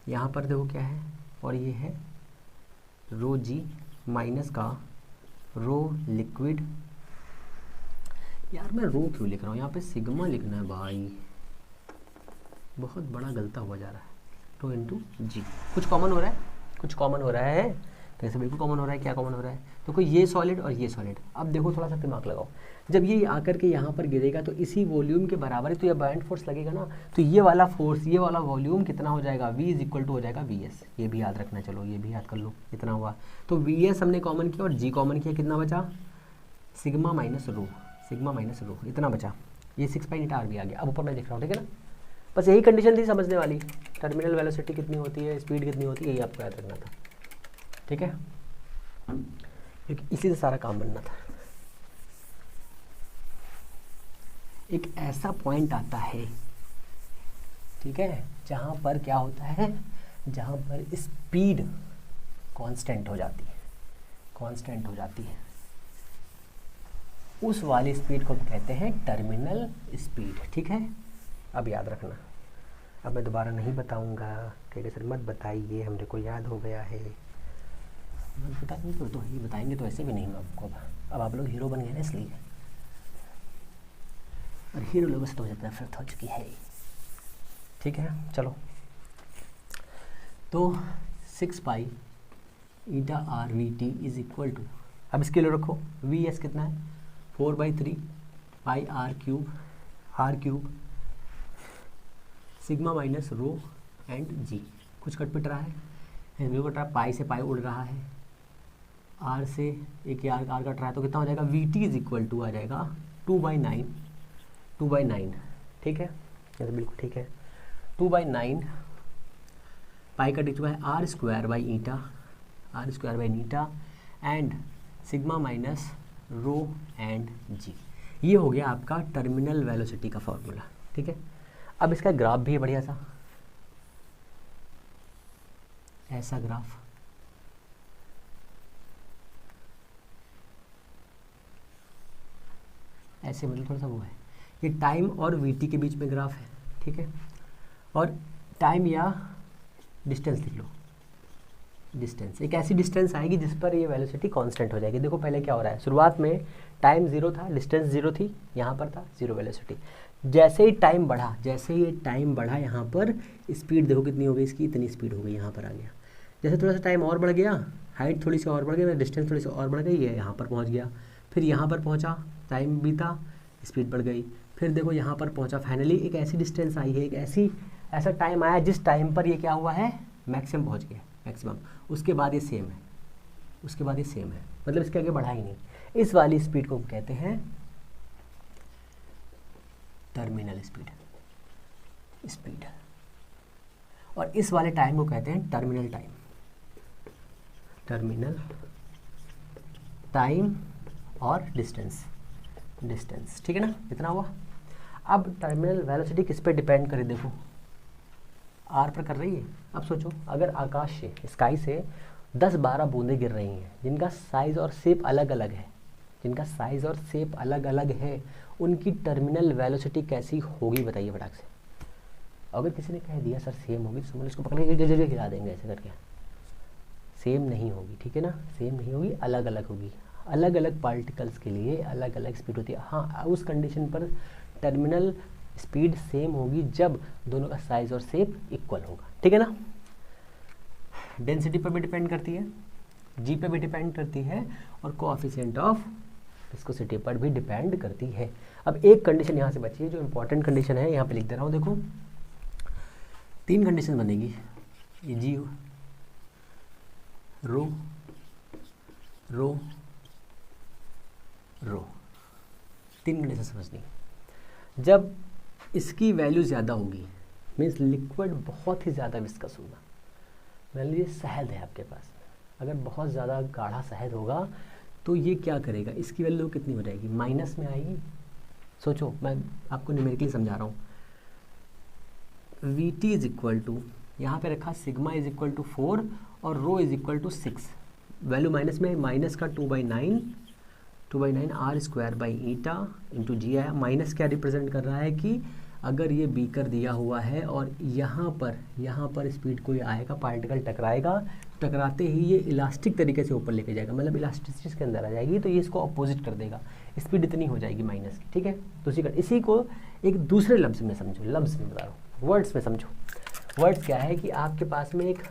यहाँ पर देखो क्या है, और ये है रो जी माइनस का रो लिक्विड। यार मैं रो क्यों लिख रहा हूँ यहाँ पे? सिग्मा लिखना है भाई, बहुत बड़ा गलता हुआ जा रहा है। रो इंटू जी। कुछ कॉमन हो रहा है, कुछ कॉमन हो रहा है, कैसे बिल्कुल कॉमन हो रहा है, क्या कॉमन हो रहा है, तो कोई ये सॉलिड और ये सॉलिड। अब देखो थोड़ा सा दिमाग लगाओ, जब ये आकर के यहाँ पर गिरेगा तो इसी वॉल्यूम के बराबर है, तो ये बाइंड फोर्स लगेगा ना, तो ये वाला फोर्स, ये वाला वॉल्यूम कितना हो जाएगा, V इज इक्वल टू हो जाएगा VS। ये भी याद रखना, चलो ये भी याद कर लो, इतना हुआ। तो VS हमने कॉमन किया और G कॉमन किया, कितना बचा, सिग्मा माइनस रो, सिग्मा माइनस रो, इतना बचा। ये 6 पाई ईटा आर भी आ गया। अब ऊपर मैं देख रहा हूँ, ठीक है ना, बस यही कंडीशन थी समझने वाली, टर्मिनल वेलोसिटी कितनी होती है, स्पीड कितनी होती है, यही आपको याद रखना था, ठीक है, क्योंकि इसी से सारा काम बनना था। एक ऐसा पॉइंट आता है, ठीक है, जहाँ पर क्या होता है, जहाँ पर स्पीड कांस्टेंट हो जाती है, कांस्टेंट हो जाती है, उस वाली स्पीड को कहते हैं टर्मिनल स्पीड, ठीक है। अब याद रखना, अब मैं दोबारा नहीं बताऊंगा, कहेंगे सर मत बताइए, हमने को याद हो गया है, मत बताएंगे तो ये बताएंगे तो ऐसे भी नहीं आपको। अब आप लोग हीरो बन गए ना, इसलिए, और हीरो लोगों से तो मुझे नफरत हो चुकी है, ठीक है। चलो, तो 6 pi eta R V T is equal to, अब इसके लिए रखो वी एस कितना है, 4/3 pi R cube sigma minus rho and g. कुछ कट रहा है, कट रहा है, पाई से पाई उड़ रहा है, आर से एक आर कट रहा है, तो कितना हो जाएगा, V T is equal to आ जाएगा 2/9, ठीक है, ये तो बिल्कुल ठीक है, 2/9 पाई कट चुका है, R square by eta and sigma minus rho and g. ये हो गया आपका टर्मिनल वेलोसिटी का फॉर्मूला, ठीक है। अब इसका ग्राफ भी है बढ़िया सा, ऐसा ग्राफ, ऐसे मतलब थोड़ा सा वो है, ये टाइम और वीटी के बीच में ग्राफ है, ठीक है, और टाइम या डिस्टेंस लिख लो, डिस्टेंस, एक ऐसी डिस्टेंस आएगी जिस पर ये वेलोसिटी कांस्टेंट हो जाएगी। देखो पहले क्या हो रहा है, शुरुआत में टाइम 0 था, डिस्टेंस 0 थी, यहाँ पर था 0 वेलोसिटी। जैसे ही टाइम बढ़ा यहाँ पर स्पीड देखो कितनी हो गई इसकी, इतनी स्पीड हो गई, यहाँ पर आ गया। जैसे थोड़ा सा टाइम और बढ़ गया, हाइट थोड़ी सी और बढ़ गई, डिस्टेंस थोड़ी सी और बढ़ गई, है यहाँ पर पहुँच गया, फिर यहाँ पर पहुँचा, टाइम बीता, स्पीड बढ़ गई, फिर देखो यहाँ पर पहुँचा, फाइनली एक ऐसी डिस्टेंस आई है, एक ऐसा टाइम आया जिस टाइम पर ये क्या हुआ है, मैक्सिमम पहुँच गया, मैक्सिमम। उसके बाद ये सेम है, मतलब इसके आगे बढ़ा ही नहीं। इस वाली स्पीड को हम कहते हैं टर्मिनल स्पीड, और इस वाले टाइम को कहते हैं टर्मिनल टाइम और डिस्टेंस, ठीक है ना, इतना हुआ। अब टर्मिनल वेलोसिटी किस पे डिपेंड करे, देखो आर पर कर रही है। अब सोचो, अगर आकाश से, स्काई से 10-12 बूंदें गिर रही हैं जिनका साइज़ और शेप अलग अलग है, उनकी टर्मिनल वेलोसिटी कैसी होगी बताइए फटाक से। अगर किसी ने कह दिया सर सेम होगी, तो उसको पकड़ के जगह हिला देंगे ऐसे करके, सेम नहीं होगी, ठीक है ना, सेम नहीं होगी, अलग अलग होगी। अलग अलग पार्टिकल्स के लिए अलग अलग स्पीड होती है। हाँ, उस कंडीशन पर टर्मिनल स्पीड सेम होगी जब दोनों का साइज और शेप इक्वल होगा, ठीक है ना। डेंसिटी पर भी डिपेंड करती है, जी पे भी डिपेंड करती है, और कोएफिशिएंट ऑफ विस्कोसिटी पर भी डिपेंड करती है। अब एक कंडीशन यहाँ से बची है जो इम्पोर्टेंट कंडीशन है, यहाँ पे लिख दे रहा हूँ, देखो 3 कंडीशन बनेगी, ये जी रो 3 कंडीशन समझनी। जब इसकी वैल्यू ज़्यादा होगी, मीन्स लिक्विड बहुत ही ज़्यादा विस्कस होगा, मान लीजिए शहद है आपके पास, अगर बहुत ज़्यादा गाढ़ा शहद होगा तो ये क्या करेगा, इसकी वैल्यू कितनी हो जाएगी, माइनस में आएगी। सोचो, मैं आपको न्यूमेरिकली समझा रहा हूँ। V T is equal to, यहाँ पे रखा सिग्मा इज इक्वल टू 4 और rho is equal to 6, value minus में, माइनस का 2/9 R square by eta into g आया। माइनस क्या रिप्रेजेंट कर रहा है कि अगर ये बीकर दिया हुआ है और यहाँ पर स्पीड कोई आएगा, पार्टिकल टकराएगा, टकराते ही ये इलास्टिक तरीके से ऊपर लेके जाएगा, मतलब इलास्टिसिटी के अंदर आ जाएगी, तो ये इसको अपोजिट कर देगा, स्पीड इतनी हो जाएगी माइनस की, ठीक है। तो इसी को एक दूसरे लफ्ज़ में समझो, लफ्ज़ में बता रहा हूँ, वर्ड्स में समझो। वर्ड्स क्या है कि आपके पास में एक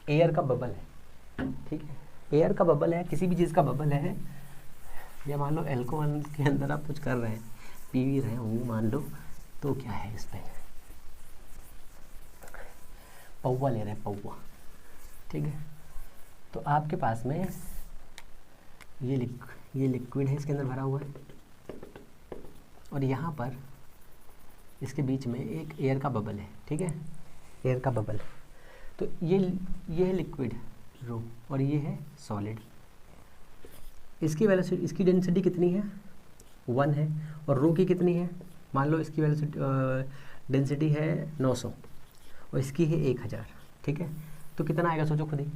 एयर का बबल है, ठीक है, एयर का बबल है, किसी भी चीज़ का बबल है, या मान लो एल्कोहल के अंदर आप कुछ कर रहे हैं, पी भी रहे होंगे मान लो, तो क्या है इसमें पौवा ले रहे हैं, पौवा, ठीक है। तो आपके पास में ये लिक्विड है, इसके अंदर भरा हुआ है, और यहाँ पर इसके बीच में एक एयर का बबल है, ठीक है, एयर का बबल। तो ये है लिक्विड रो और ये है सॉलिड। इसकी वेलोसिटी, इसकी डेंसिटी कितनी है 1 है, और रो की कितनी है, मान लो इसकी वेलोसिटी डेंसिटी है 900 और इसकी है 1000, ठीक है। तो कितना आएगा सोचो खुद ही,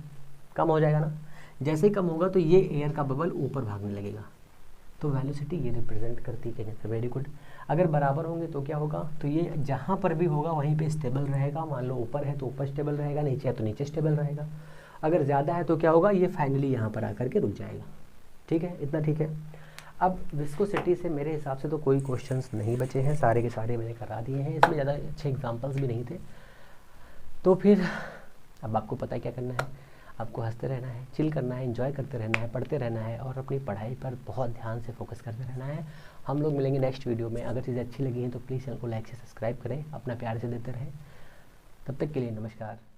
कम हो जाएगा ना। जैसे ही कम होगा तो ये एयर का बबल ऊपर भागने लगेगा, तो वेलोसिटी ये रिप्रेजेंट करती है। Very good. अगर बराबर होंगे तो क्या होगा, तो ये जहाँ पर भी होगा वहीं पे स्टेबल रहेगा। मान लो ऊपर है तो ऊपर स्टेबल रहेगा, नीचे है तो नीचे स्टेबल रहेगा। अगर ज़्यादा है तो क्या होगा, ये फाइनली यहाँ पर आकर के रुक जाएगा, ठीक है, इतना ठीक है। अब विस्कोसिटी से मेरे हिसाब से तो कोई क्वेश्चंस नहीं बचे हैं, सारे के सारे मैंने करा दिए हैं, इसमें ज़्यादा अच्छे एग्जाम्पल्स भी नहीं थे। तो फिर अब आपको पता है क्या करना है, आपको हंसते रहना है, चिल करना है, एंजॉय करते रहना है, पढ़ते रहना है और अपनी पढ़ाई पर बहुत ध्यान से फोकस करते रहना है। हम लोग मिलेंगे नेक्स्ट वीडियो में। अगर चीज़ें अच्छी लगी हैं तो प्लीज़ चैनल को लाइक से सब्सक्राइब करें, अपना प्यार से देते रहें। तब तक के लिए नमस्कार।